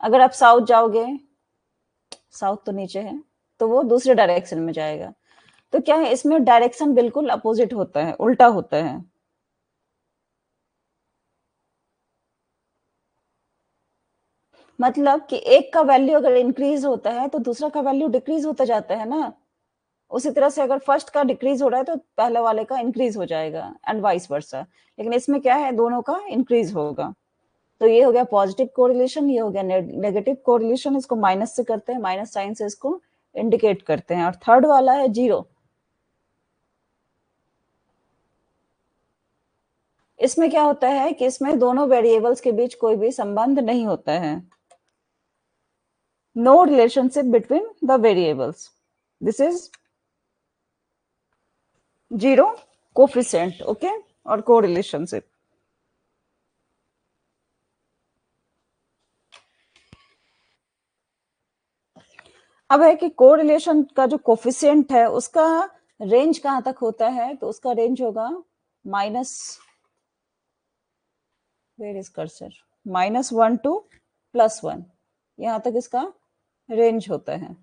अगर आप साउथ जाओगे, साउथ तो नीचे है, तो वो दूसरे डायरेक्शन में जाएगा। तो क्या है, इसमें डायरेक्शन बिल्कुल अपोजिट होता है, उल्टा होता है। मतलब कि एक का वैल्यू अगर इंक्रीज होता है तो दूसरा का वैल्यू डिक्रीज होता जाता है ना। उसी तरह से अगर फर्स्ट का डिक्रीज हो रहा है तो पहले वाले का इंक्रीज हो जाएगा, एंड वाइस वर्सा। लेकिन इसमें क्या है, दोनों का इंक्रीज होगा। तो ये हो गया पॉजिटिव कोरिलेशन, ये हो गया नेगेटिव कोरिलेशन। इसको माइनस से करते हैं, माइनस साइन से इसको इंडिकेट करते हैं। और थर्ड वाला है जीरो। इसमें क्या होता है कि इसमें दोनों वेरिएबल्स के बीच कोई भी संबंध नहीं होता है। No relationship between the variables, this is zero coefficient, okay, और कोरिलेशनशिप। अब है कि कोरिलेशन का जो कोफिशिएंट है उसका रेंज कहां तक होता है? तो उसका रेंज होगा minus, where is cursor, -1 to +1, यहां तक इसका रेंज होता है।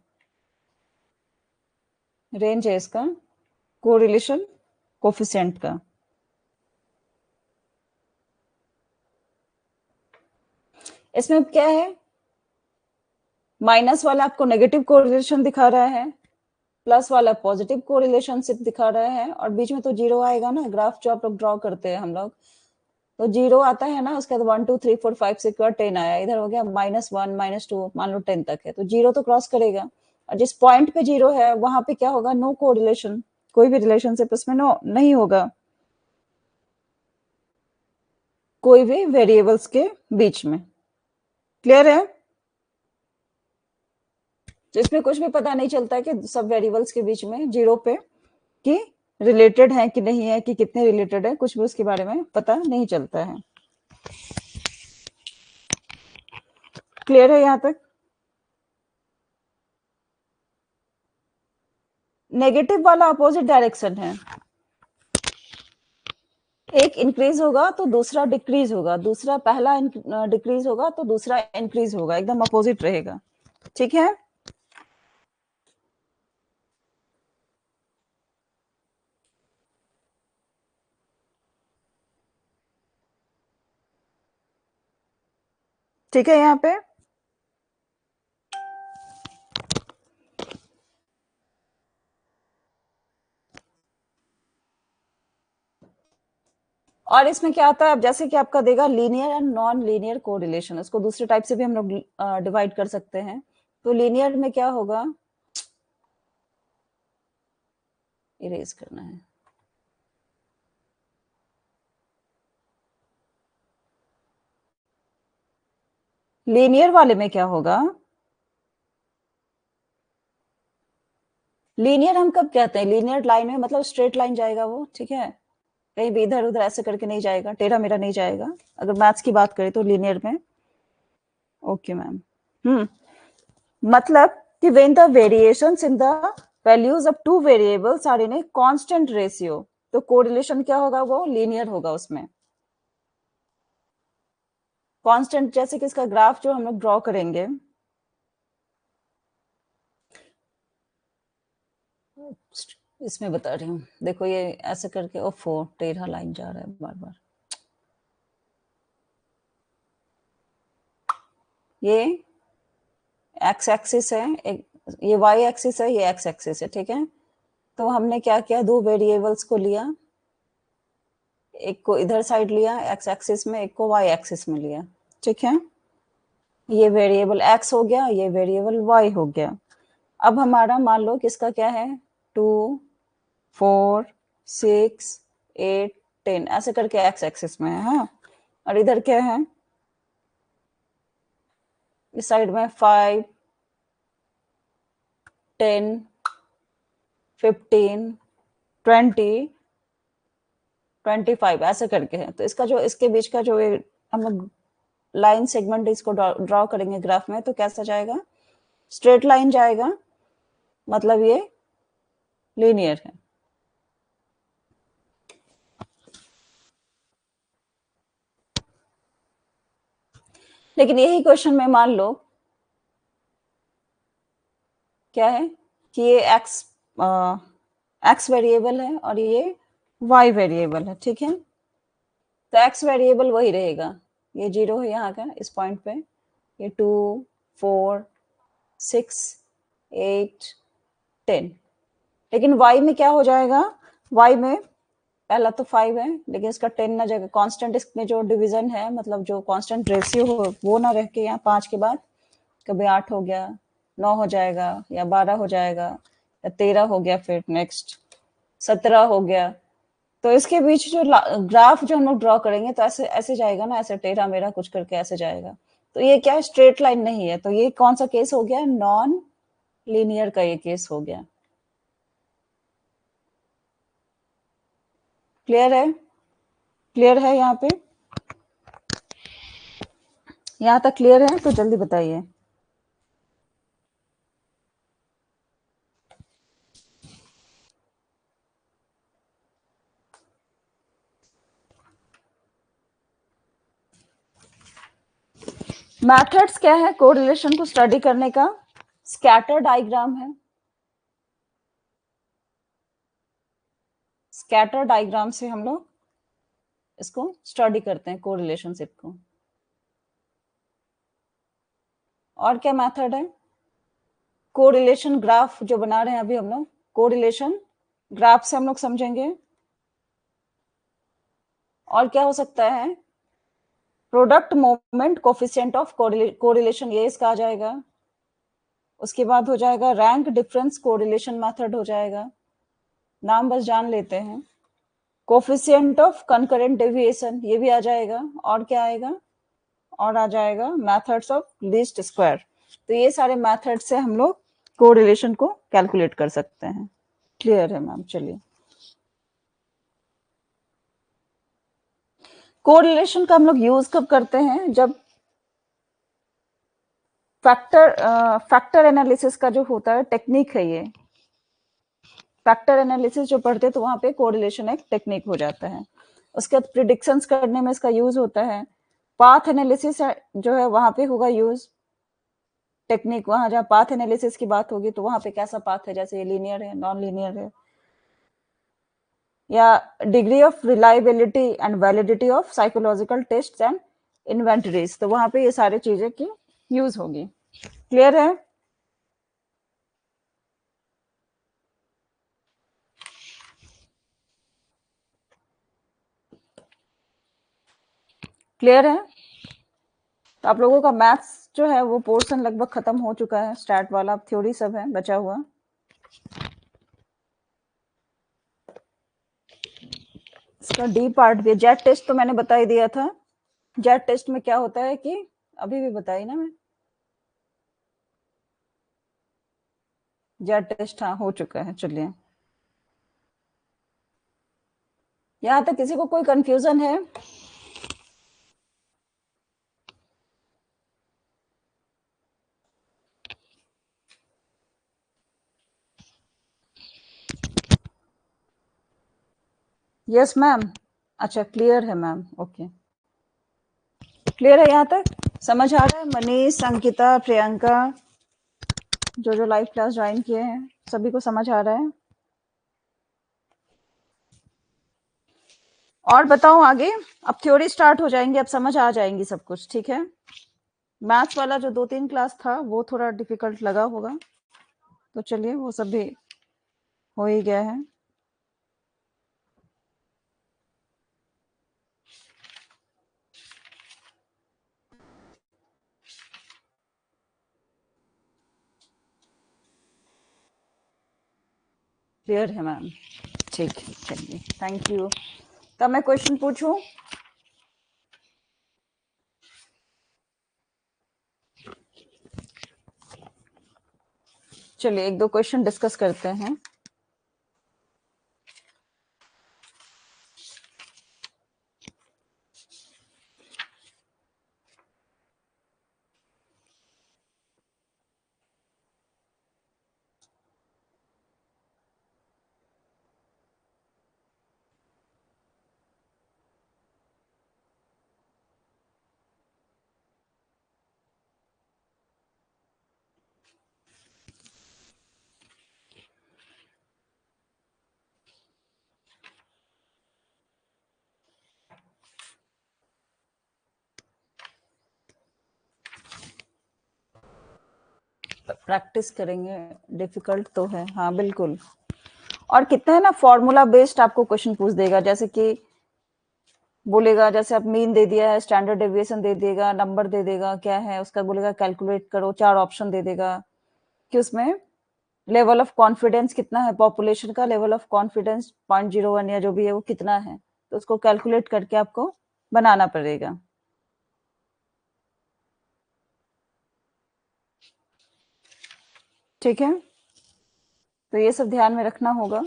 रेंज है इसका कोरिलेशन कोफिशिएंट का। इसमें क्या है, माइनस वाला आपको नेगेटिव कोरिलेशन दिखा रहा है, प्लस वाला पॉजिटिव कोरिलेशनशिप दिखा रहा है, और बीच में तो जीरो आएगा ना। ग्राफ जो आप लोग ड्रॉ करते हैं हम लोग, तो जीरो आता है ना, उसके बाद 1 2 3 4 5 6 बाद 10 आया, इधर हो गया -1 -2, मान लो 10 तक है, तो जीरो तो क्रॉस करेगा। और जिस पॉइंट पे जीरो है वहां पे क्या होगा? नो कोरिलेशन, कोई भी रिलेशनशिप उसमें नो नहीं होगा, कोई भी वेरिएबल्स के बीच में। क्लियर है? तो इसमें कुछ भी पता नहीं चलता है कि सब वेरिएबल्स के बीच में जीरो पे कि रिलेटेड है कि नहीं है, कि कितने रिलेटेड है, कुछ भी उसके बारे में पता नहीं चलता है। क्लियर है यहां तक? नेगेटिव वाला अपोजिट डायरेक्शन है, एक इंक्रीज होगा तो दूसरा डिक्रीज होगा, दूसरा पहला डिक्रीज होगा तो दूसरा इंक्रीज होगा, एकदम अपोजिट रहेगा, ठीक है। ठीक है यहाँ पे। और इसमें क्या आता है, अब जैसे कि आपका देगा linear and non linear correlation, उसको दूसरे टाइप से भी हम लोग डिवाइड कर सकते हैं। तो लीनियर में क्या होगा, इरेज करना है। लीनियर वाले में क्या होगा, लीनियर हम कब कहते हैं? लीनियर लाइन में मतलब स्ट्रेट लाइन जाएगा वो, ठीक है, कहीं भी इधर उधर ऐसे करके नहीं जाएगा, टेढ़ा मेढ़ा नहीं जाएगा, अगर मैथ्स की बात करें तो लीनियर में। Okay ma'am. मतलब कि when the variations in the values of two variables are in a constant ratio, तो कोरिलेशन क्या होगा? वो लीनियर होगा उसमें। कांस्टेंट जैसे कि इसका ग्राफ जो हम लोग ड्रॉ करेंगे, इसमें बता रही हूँ, देखो ये ऐसे करके ओ फोर टेढ़ा लाइन जा रहा है बार बार। ये एक्स एक्सिस है, एक ये वाई एक्सिस है, ये एक्स एक्सिस है, ठीक है। तो हमने क्या किया, दो वेरिएबल्स को लिया, एक को इधर साइड लिया एक्स एक्सिस में, एक को वाई एक्सिस में लिया, ठीक है। ये वेरिएबल एक्स हो गया, ये वेरिएबल वाई हो गया। अब हमारा मान लो किसका क्या है, 2 4 6 8 10 ऐसे करके एक्स एक्सिस में है, हाँ। और इधर क्या है, इस साइड में 5 10 15 20 25 ऐसे करके है। तो इसका जो इसके बीच का जो हम लोग लाइन सेगमेंट इसको ड्रॉ करेंगे ग्राफ में, तो कैसा जाएगा, स्ट्रेट लाइन जाएगा, मतलब ये लीनियर है। लेकिन यही क्वेश्चन में मान लो क्या है कि ये एक्स वेरिएबल है और ये वाई वेरिएबल है, ठीक है। तो एक्स वेरिएबल वही रहेगा, ये 0 है यहाँ का इस पॉइंट पे, ये 2 4 6 8 10। लेकिन वाई में क्या हो जाएगा, वाई में पहला तो 5 है, लेकिन इसका 10 ना जाएगा, कांस्टेंट इसमें जो डिवीजन है, मतलब जो कांस्टेंट रेशियो हो वो ना रह के यहाँ 5 के बाद कभी 8 हो गया, 9 हो जाएगा, या 12 हो जाएगा, या 13 हो गया, फिर नेक्स्ट 17 हो गया। तो इसके बीच जो ग्राफ जो हम लोग ड्रॉ करेंगे तो ऐसे ऐसे जाएगा ना, ऐसे टेढ़ा मेढ़ा कुछ करके ऐसे जाएगा। तो ये क्या है, स्ट्रेट लाइन नहीं है। तो ये कौन सा केस हो गया, नॉन लीनियर का ये केस हो गया। क्लियर है, क्लियर है यहाँ पे, यहाँ तक क्लियर है तो जल्दी बताइए। मेथड्स क्या है कोरिलेशन को स्टडी करने का, स्कैटर डायग्राम है, स्कैटर डायग्राम से हम लोग इसको स्टडी करते हैं कोरिलेशनशिप को। और क्या मेथड है, कोरिलेशन ग्राफ जो बना रहे हैं अभी हम लोग, कोरिलेशन ग्राफ से हम लोग समझेंगे। और क्या हो सकता है, product moment coefficient of correlation, ये इसका आ जाएगा। उसके बाद हो जाएगा रैंक डिफरेंस कोरिलेशन मेथड हो जाएगा, नाम बस जान लेते हैं। कोफिशिएंट ऑफ कंकरेंट डेविएशन ये भी आ जाएगा। और क्या आएगा, और आ जाएगा मेथड्स ऑफ लीस्ट स्क्वायर। तो ये सारे मेथड से हम लोग कोरिलेशन को कैलकुलेट कर सकते हैं। क्लियर है मैम, चलिए। कोरिलेशन का हम लोग यूज कब करते हैं, जब फैक्टर एनालिसिस का जो होता है टेक्निक है, ये फैक्टर एनालिसिस जो पढ़ते हैं तो वहां पे कोरिलेशन एक टेक्निक हो जाता है। उसके बाद प्रिडिक्शंस करने में इसका यूज होता है। पाथ एनालिसिस जो है वहां पे होगा यूज टेक्निक, वहां जहाँ पाथ एनालिसिस की बात होगी तो वहां पे कैसा पाथ है, जैसे ये लीनियर है, नॉन लीनियर है, या degree of reliability and validity of psychological test and inventories, तो वहां पे ये सारी चीजें की यूज होगी। क्लियर है, क्लियर है। तो आप लोगों का मैथ्स जो है वो पोर्शन लगभग खत्म हो चुका है, स्टार्ट वाला, अब थ्योरी सब है बचा हुआ। इसका डी पार्ट भी, जेट टेस्ट तो मैंने बता ही दिया था। जेट टेस्ट में क्या होता है कि अभी भी बताई ना मैं, जेट टेस्ट हाँ हो चुका है। चलिए, यहाँ तक किसी को कोई कंफ्यूजन है? यस मैम, अच्छा क्लियर है मैम, ओके क्लियर है, यहाँ तक समझ आ रहा है? मनीष, अंकिता, प्रियंका, जो लाइव क्लास ज्वाइन किए हैं सभी को समझ आ रहा है? और बताओ आगे, अब थ्योरी स्टार्ट हो जाएंगी, अब समझ आ जाएंगी सब कुछ, ठीक है। मैथ्स वाला जो 2-3 क्लास था वो थोड़ा डिफिकल्ट लगा होगा, तो चलिए वो सब भी हो ही गया है। क्लियर है मैम? ठीक है, चलिए, थैंक यू। तब मैं क्वेश्चन पूछूं? चलिए एक दो क्वेश्चन डिस्कस करते हैं। प्रैक्टिस करेंगे, डिफिकल्ट तो है, हाँ बिल्कुल। और कितना है ना, फॉर्मूला बेस्ड आपको क्वेश्चन पूछ देगा, जैसे कि बोलेगा, जैसे आप मीन दे दिया है, स्टैंडर्ड डेविएशन दे देगा, नंबर दे देगा, क्या है उसका बोलेगा कैलकुलेट करो, 4 ऑप्शन दे देगा कि उसमें लेवल ऑफ कॉन्फिडेंस कितना है, पॉपुलेशन का लेवल ऑफ कॉन्फिडेंस 0.01 या जो भी है वो कितना है, तो उसको कैलकुलेट करके आपको बनाना पड़ेगा। ठीक है, तो ये सब ध्यान में रखना होगा।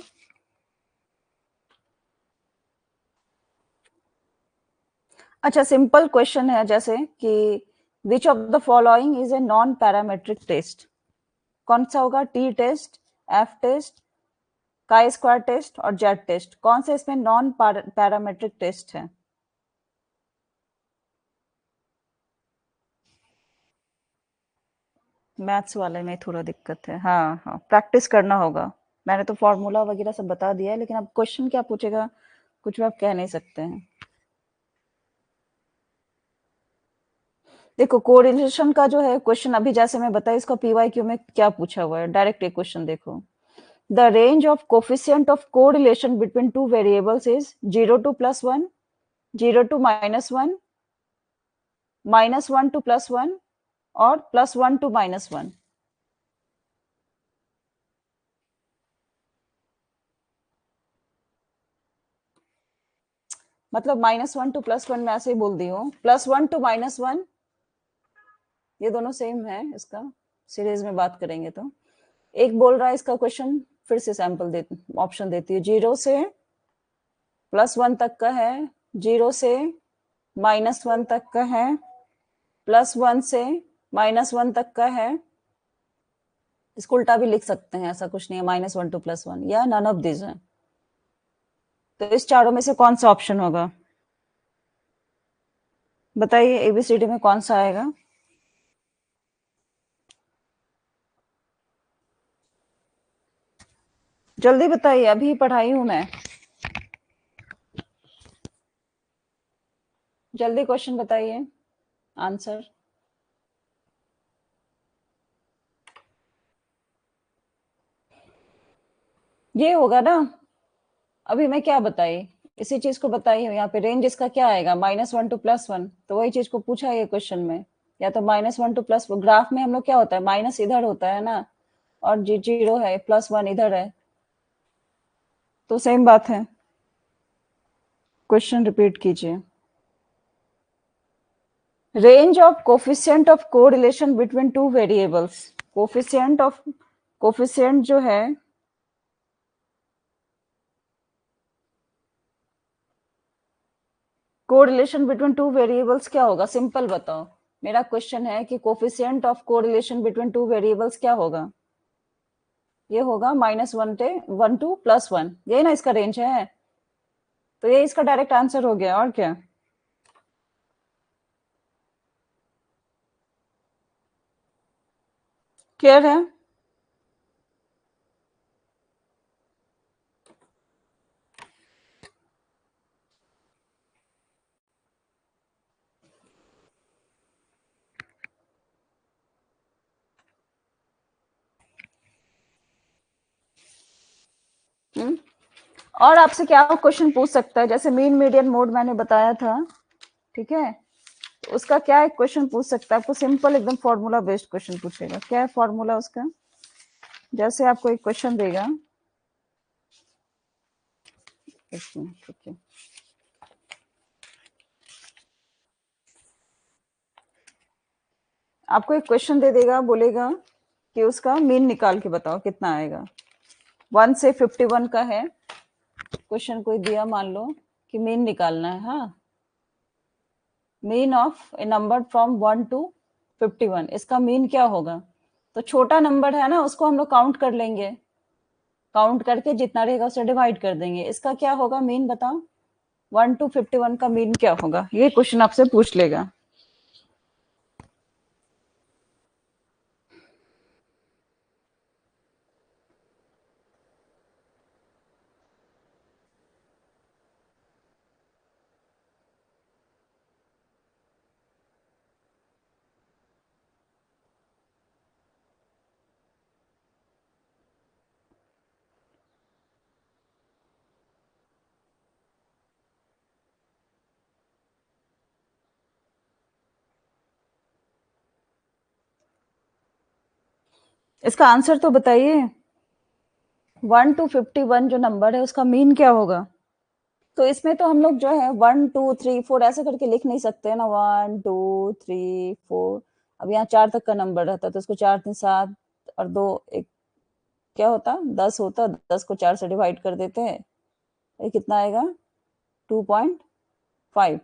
अच्छा, सिंपल क्वेश्चन है, जैसे कि which of the following is a non parametric test? कौन सा होगा? T test, F test, chi square test और जेड टेस्ट, कौन सा इसमें नॉन पैरामेट्रिक टेस्ट है? मैथ्स वाले में थोड़ा दिक्कत है, हाँ हाँ, प्रैक्टिस करना होगा। मैंने तो फॉर्मूला वगैरह सब बता दिया है, लेकिन अब क्वेश्चन क्या पूछेगा कुछ भी आप कह नहीं सकते हैं। देखो, कोरिलेशन का जो है क्वेश्चन, अभी जैसे मैं बताया, इसका पीवाईक्यू में क्या पूछा हुआ है, डायरेक्ट एक क्वेश्चन देखो। The range of coefficient of correlation between two variables is 0 to +1, 0 to -1, -1 to +1 और +1 to -1। मतलब -1 to +1 मैं ऐसे ही बोल दी हूँ, +1 to -1 ये दोनों सेम है। इसका सीरीज में बात करेंगे तो एक बोल रहा है, इसका क्वेश्चन फिर से सैंपल दे, ऑप्शन देती है, 0 से +1 तक का है, 0 से -1 तक का है, +1 से -1 तक का है। इसको उल्टा भी लिख सकते हैं, ऐसा कुछ नहीं है, -1 to +1 या नन ऑफ दिस है। तो इस चारों में से कौन सा ऑप्शन होगा? बताइए, एबीसीडी में कौन सा आएगा? जल्दी बताइए, अभी पढ़ाई हूं मैं, जल्दी क्वेश्चन बताइए, आंसर। ये होगा ना, अभी मैं क्या बताई, इसी चीज को बताई हूँ। यहाँ पे रेंज इसका क्या आएगा, -1 to +1, तो वही चीज को पूछा है क्वेश्चन में। या तो -1 to +1, ग्राफ में हम लोग क्या होता है, माइनस इधर होता है ना, और 0 है, +1 इधर है, तो सेम बात है। क्वेश्चन रिपीट कीजिए। Range of coefficient of correlation between two variables, coefficient जो है, कोरिलेशन बिटवीन टू वेरिएबल्स क्या होगा, सिंपल बताओ। मेरा क्वेश्चन है कि coefficient of correlation between two variables क्या होगा? ये होगा -1 to +1, यही ना इसका रेंज है, तो ये इसका डायरेक्ट आंसर हो गया, और क्या। क्लियर है? और आपसे क्या क्वेश्चन पूछ सकता है, जैसे मीन मीडियन मोड मैंने बताया था, ठीक है, तो उसका क्या एक क्वेश्चन पूछ सकता है आपको, सिंपल एकदम फॉर्मूला बेस्ड क्वेश्चन पूछेगा। क्या है फॉर्मूला उसका? जैसे आपको एक क्वेश्चन देगा, एक मिनट रुकिए। आपको एक क्वेश्चन दे देगा, बोलेगा कि उसका मीन निकाल के बताओ कितना आएगा। 1 से 51 का है क्वेश्चन, कोई दिया मान लो कि मीन निकालना है। हाँ, mean of A number from 1 to 51, इसका मीन क्या होगा? तो छोटा नंबर है ना, उसको हम लोग काउंट कर लेंगे, काउंट करके जितना रहेगा उसे डिवाइड कर देंगे। इसका क्या होगा मीन बताओ? 1 to 51 का मीन क्या होगा? ये क्वेश्चन आपसे पूछ लेगा। इसका आंसर तो बताइए। 1 to 51 जो नंबर है उसका मीन क्या होगा? तो इसमें तो हम लोग जो है 1 2 3 4 ऐसे करके लिख नहीं सकते ना, 1 2 3 4। अब यहाँ 4 तक का नंबर रहता तो इसको 4 3 7 और 2 1 क्या होता, 10 होता। 10 को 4 से डिवाइड कर देते हैं, ये कितना आएगा? 2.5,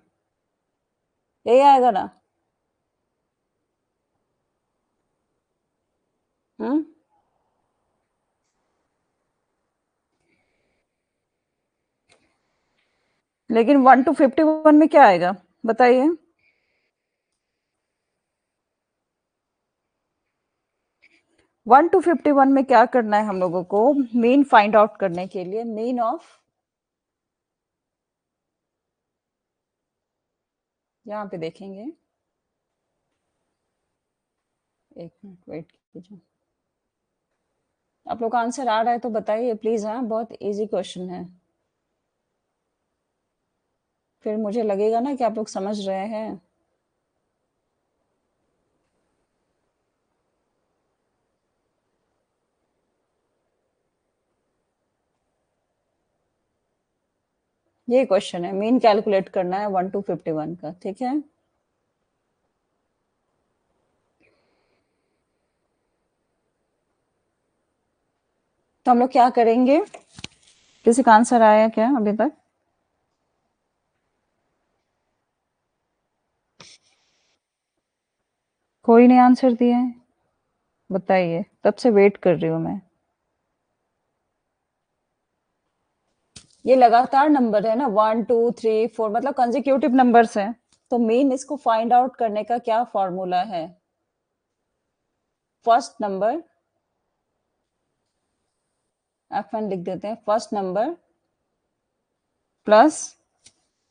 यही आएगा ना? हम्म, लेकिन 1 to 51 में क्या आएगा बताइए? 1 to 51 में क्या करना है हम लोगों को मीन फाइंड आउट करने के लिए? मीन ऑफ, यहाँ पे देखेंगे, एक मिनट वेट कीजिए। आप लोग का आंसर आ रहा है तो बताइए प्लीज। हाँ, बहुत इजी क्वेश्चन है, फिर मुझे लगेगा ना कि आप लोग समझ रहे हैं। ये क्वेश्चन है, मीन कैलकुलेट करना है 1 to 51 का, ठीक है। तो हम लोग क्या करेंगे? किसी का आंसर आया क्या अभी तक? कोई नहीं आंसर दिया है, बताइए, तब से वेट कर रही हूँ मैं। ये लगातार नंबर है ना, 1 2 3 4, मतलब कंसेक्यूटिव नंबर्स हैं। तो मीन इसको फाइंड आउट करने का क्या फॉर्मूला है? फर्स्ट नंबर, F1 लिख देते हैं, first number plus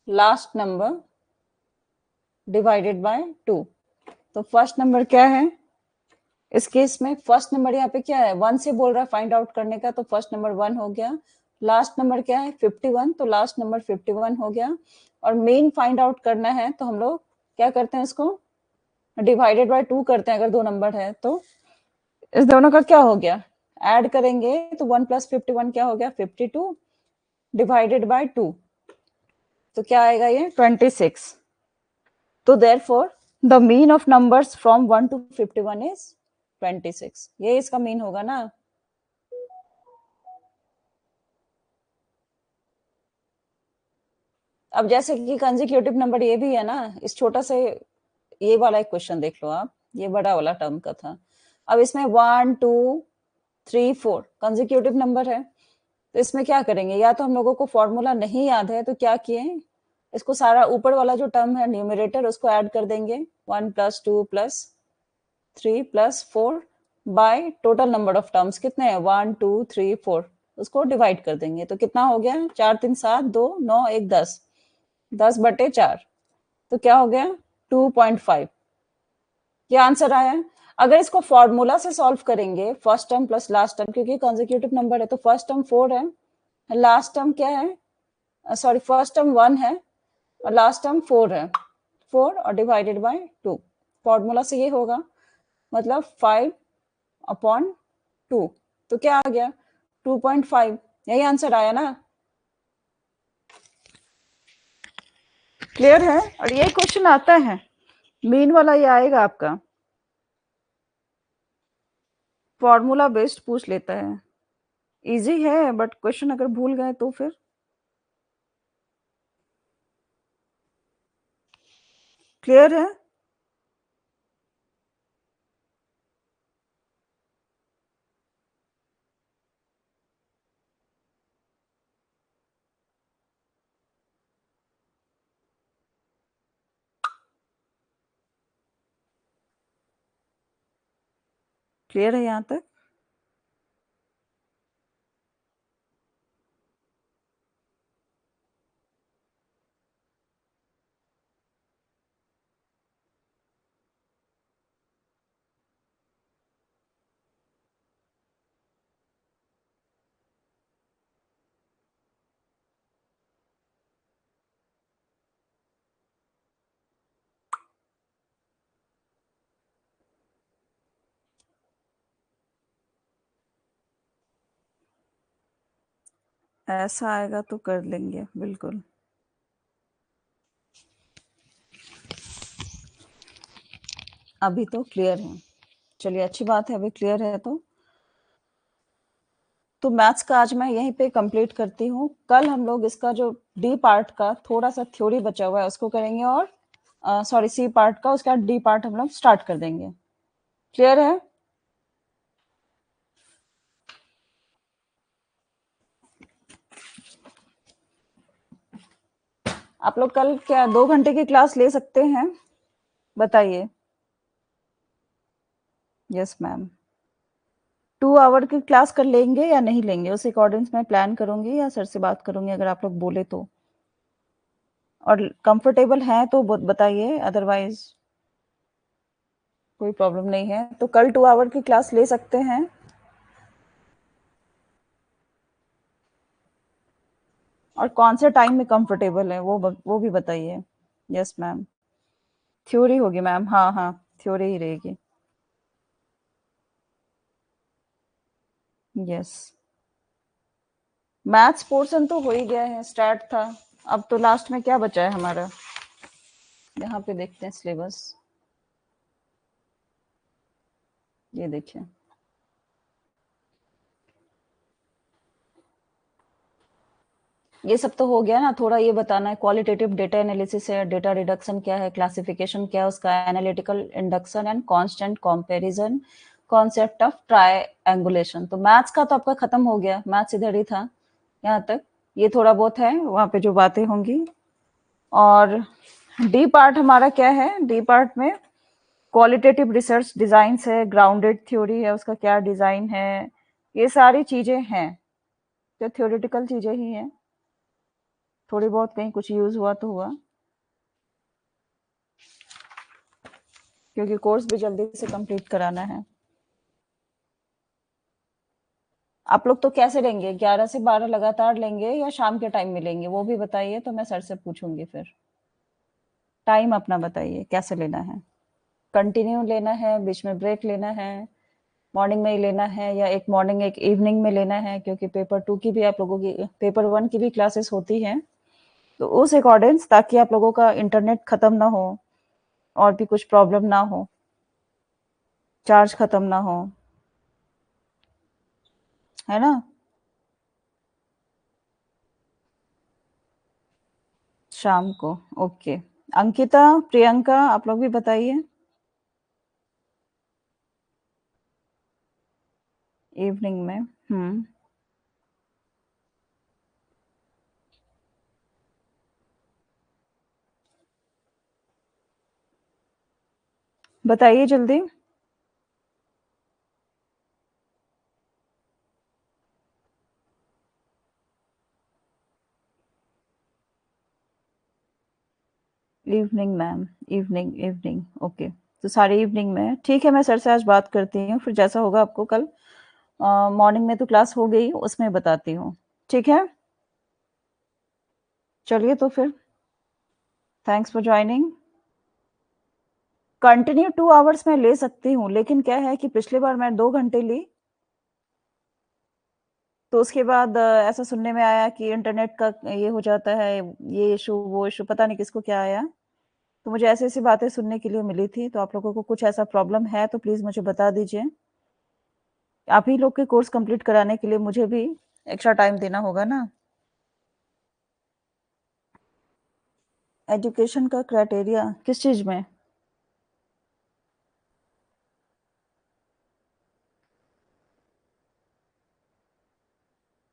last number divided by 2। तो फर्स्ट नंबर क्या है इस केस में? फर्स्ट नंबर यहाँ पे क्या है, 1 से बोल रहा है फाइंड आउट करने का, तो फर्स्ट नंबर 1 हो गया। लास्ट नंबर क्या है, 51, तो लास्ट नंबर 51 हो गया। और मेन फाइंड आउट करना है तो हम लोग क्या करते हैं, इसको डिवाइडेड बाय 2 करते हैं अगर दो नंबर है तो। इस दोनों का क्या हो गया, ऐड करेंगे तो 1 + 51 क्या हो गया, 52 डिवाइडेड बाय 2, तो क्या आएगा ये 26। तो therefore the mean of numbers from 1 to 51 is 26, ये इसका मीन होगा ना। अब जैसे कि कंसेक्यूटिव नंबर ये भी है ना, इस छोटा से ये वाला एक क्वेश्चन देख लो आप, ये बड़ा वाला टर्म का था। अब इसमें 1 2 3 4 कंसेक्यूटिव नंबर है, तो इसमें क्या करेंगे, या तो हम लोगों को फॉर्मूला नहीं याद है तो क्या किए, इसको सारा ऊपर वाला जो टर्म है न्यूमरेटर उसको ऐड कर देंगे, 1 + 2 + 3 + 4 by total number of terms कितने हैं, 1 2 3 4, उसको डिवाइड कर देंगे। तो कितना हो गया, 4 3 7 2 9 1 10, 10/4, तो क्या हो गया 2.5, ये आंसर आया है। अगर इसको फॉर्मूला से सॉल्व करेंगे, first term plus last term, क्योंकि कंसेक्यूटिव नंबर है तो फर्स्ट टर्म 4 है, लास्ट टर्म क्या है, सॉरी फर्स्ट टर्म 1 है और लास्ट टर्म 4 है, 4 और डिवाइडेड बाय 2, फॉर्मूला से ये होगा, मतलब 5/2, तो क्या आ गया 2.5, यही आंसर आया ना। क्लियर है? और ये क्वेश्चन आता है, मीन वाला ये आएगा आपका, फॉर्मूला बेस्ड पूछ लेता है। इजी है बट क्वेश्चन अगर भूल गए तो फिर। क्लियर है? क्लियर है यहाँ तक? ऐसा आएगा तो कर लेंगे बिल्कुल। अभी तो क्लियर है, चलिए अच्छी बात है, अभी क्लियर है तो मैथ्स का आज मैं यहीं पे कंप्लीट करती हूँ। कल हम लोग इसका जो डी पार्ट का थोड़ा सा थ्योरी बचा हुआ है उसको करेंगे, और सॉरी सी पार्ट का, उसका डी पार्ट हम लोग स्टार्ट कर देंगे। क्लियर है? आप लोग कल क्या 2 घंटे की क्लास ले सकते हैं? बताइए। Yes ma'am. 2 आवर की क्लास कर लेंगे या नहीं लेंगे, उस अकॉर्डिंग मैं प्लान करूंगी या सर से बात करूंगी अगर आप लोग बोले तो, और कंफर्टेबल हैं तो बताइए, अदरवाइज कोई प्रॉब्लम नहीं है। तो कल 2 आवर की क्लास ले सकते हैं। और कौन से टाइम में कंफर्टेबल है वो भी बताइए। Yes ma'am. थ्योरी होगी मैम, हाँ हाँ, थ्योरी ही रहेगी। यस। मैथ्स पोर्शन तो हो ही गया है, स्टार्ट था। अब तो लास्ट में क्या बचा है हमारा, यहाँ पे देखते हैं सिलेबस। ये देखिए, ये सब तो हो गया ना। थोड़ा ये बताना है, क्वालिटेटिव डेटा एनालिसिस है, डेटा रिडक्शन क्या है, क्लासिफिकेशन क्या है उसका, analytical induction and constant comparison, concept of triangulation. तो मैथ्स का तो आपका खत्म हो गया, मैथ्स इधर ही था यहाँ तक। ये थोड़ा बहुत है वहाँ पे जो बातें होंगी। और डी पार्ट हमारा क्या है, डी पार्ट में क्वालिटेटिव रिसर्च डिजाइन है, ग्राउंडेड थ्योरी है, उसका क्या डिजाइन है, ये सारी चीजें हैं। तो थ्योरेटिकल चीजें ही हैं, थोड़ी बहुत कहीं कुछ यूज हुआ तो हुआ, क्योंकि कोर्स भी जल्दी से कंप्लीट कराना है। आप लोग तो कैसे लेंगे, 11 से 12 लगातार लेंगे या शाम के टाइम में लेंगे, वो भी बताइए तो मैं सर से पूछूंगी फिर। टाइम अपना बताइए कैसे लेना है, कंटिन्यू लेना है, बीच में ब्रेक लेना है, मॉर्निंग में ही लेना है, या एक मॉर्निंग एक इवनिंग में लेना है, क्योंकि पेपर 2 की भी आप लोगों की, पेपर 1 की भी क्लासेस होती हैं। तो उस अकॉर्डिंग, ताकि आप लोगों का इंटरनेट खत्म ना हो और भी कुछ प्रॉब्लम ना हो, चार्ज खत्म ना हो, है ना? शाम को। ओके। अंकिता, प्रियंका, आप लोग भी बताइए। इवनिंग में। बताइए जल्दी। Evening ma'am, evening evening, okay. तो सारी इवनिंग में ठीक है, मैं सर से आज बात करती हूँ, फिर जैसा होगा आपको कल मॉर्निंग में तो क्लास हो गई, उसमें बताती हूँ। ठीक है, चलिए तो फिर, thanks for joining. Continue 2 hours में ले सकती हूँ, लेकिन क्या है कि पिछली बार मैं 2 घंटे ली, तो उसके बाद ऐसा सुनने में आया कि इंटरनेट का ये हो जाता है, ये इशू, वो इशू, पता नहीं किसको क्या आया। तो मुझे ऐसी-ऐसी बातें सुनने के लिए मिली थी, तो आप लोगों को कुछ ऐसा प्रॉब्लम है तो प्लीज़ मुझे बता दीजिए। आप ही लोग के कोर्स कंप्लीट कराने के लिए मुझे भी एक्स्ट्रा टाइम देना होगा ना। एजुकेशन का क्राइटेरिया किस चीज़ में?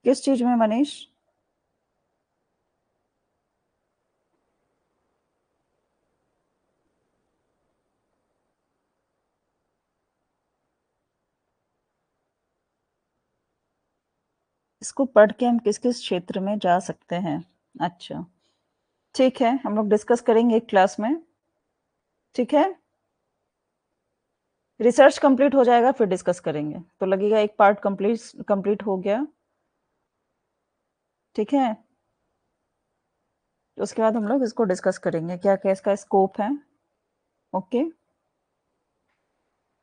किस चीज़ में मनीष? इसको पढ़ के हम किस-किस क्षेत्र में जा सकते हैं? अच्छा, ठीक है, हम लोग डिस्कस करेंगे एक क्लास में, ठीक है? रिसर्च कंप्लीट हो जाएगा फिर डिस्कस करेंगे, तो लगेगा एक पार्ट कंप्लीट कंप्लीट हो गया, ठीक है? तो उसके बाद हम लोग इसको डिस्कस करेंगे, क्या-क्या इसका स्कोप है, ओके?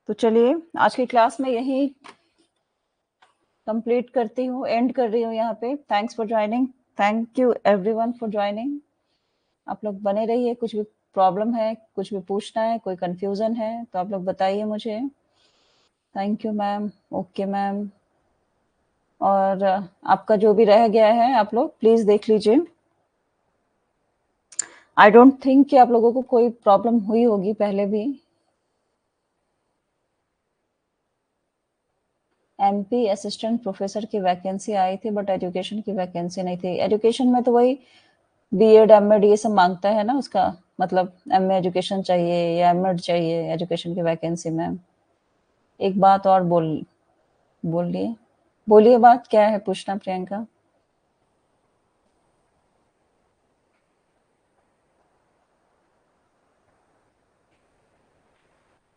तो चलिए, आज की क्लास में यही कंप्लीट करती हूँ, एंड कर रही हूँ यहाँ पे। Thanks for joining, thank you everyone for joining. आप लोग बने रहिए, कुछ भी प्रॉब्लम है, कुछ भी पूछना है, कोई कंफ्यूजन है तो आप लोग बताइए मुझे। Thank you ma'am, okay ma'am. और आपका जो भी रह गया है आप लोग प्लीज देख लीजिए। आई डोंट थिंक कि आप लोगों को कोई प्रॉब्लम हुई होगी पहले भी। एमपी असिस्टेंट प्रोफेसर की वैकेंसी आई थी बट एजुकेशन की वैकेंसी नहीं थी। एजुकेशन में तो वही बीएड एमएड ये सब मांगता है ना, उसका मतलब एमए एजुकेशन चाहिए या एमएड चाहिए एजुकेशन की वैकेंसी में। एक बात और बोलिए, बोलिए, बात क्या है पूछना प्रियंका?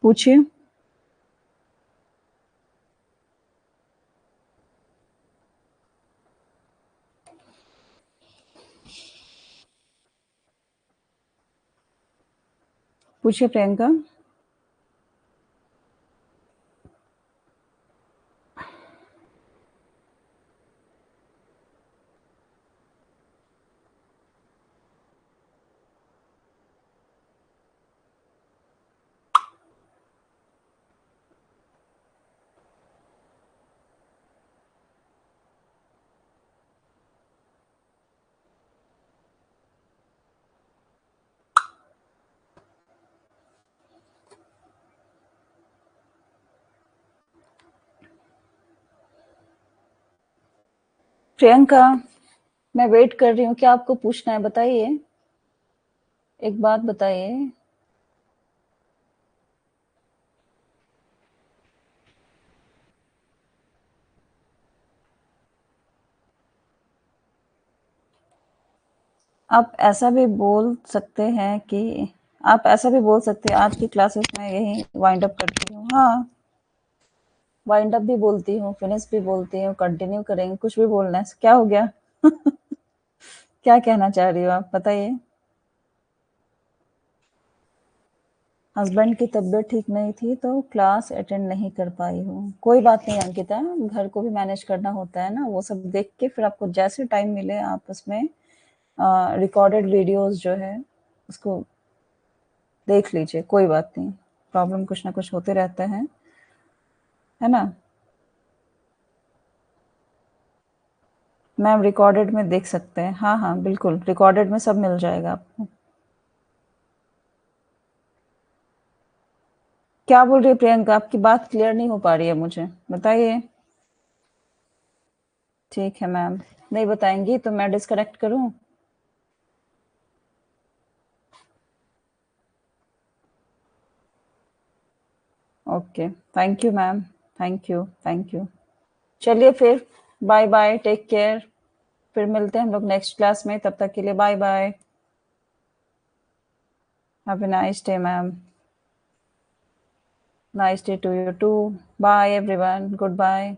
पूछिए। पूछिए प्रियंका। प्रियंका, मैं वेट कर रही हूँ, क्या आपको पूछना है बताइए, एक बात बताइए। आप ऐसा भी बोल सकते हैं कि आप ऐसा भी बोल सकते हैं आज की क्लासेस में यही वाइंड अप करती हूँ। हाँ, वाइंड अप भी बोलती हूँ, फिनिश भी बोलती हूँ, कंटिन्यू करेंगे, कुछ भी बोलना है, क्या हो गया? क्या कहना चाह रही हो आप बताइए? हस्बैंड की तबीयत ठीक नहीं थी तो क्लास अटेंड नहीं कर पाई हूँ। कोई बात नहीं अंकिता, घर को भी मैनेज करना होता है ना, वो सब देख के फिर आपको जैसे टाइम मिले आप उसमें रिकॉर्डेड वीडियोस जो है उसको देख लीजिए, कोई बात नहीं। प्रॉब्लम कुछ ना कुछ होते रहता है ना? मैम रिकॉर्डेड में देख सकते हैं, हाँ हाँ बिल्कुल, रिकॉर्डेड में सब मिल जाएगा आपको। क्या बोल रही है प्रियंका? आपकी बात क्लियर नहीं हो पा रही है मुझे, बताइए। ठीक है मैम, नहीं बताएंगी तो मैं डिस्कनेक्ट करूं? Okay, thank you ma'am, thank you, thank you. चलिए फिर, बाय बाय, टेक केयर। फिर मिलते हैं हम लोग नेक्स्ट क्लास में, तब तक के लिए bye bye. Have a nice day ma'am. Nice day to you too. Bye everyone, good bye.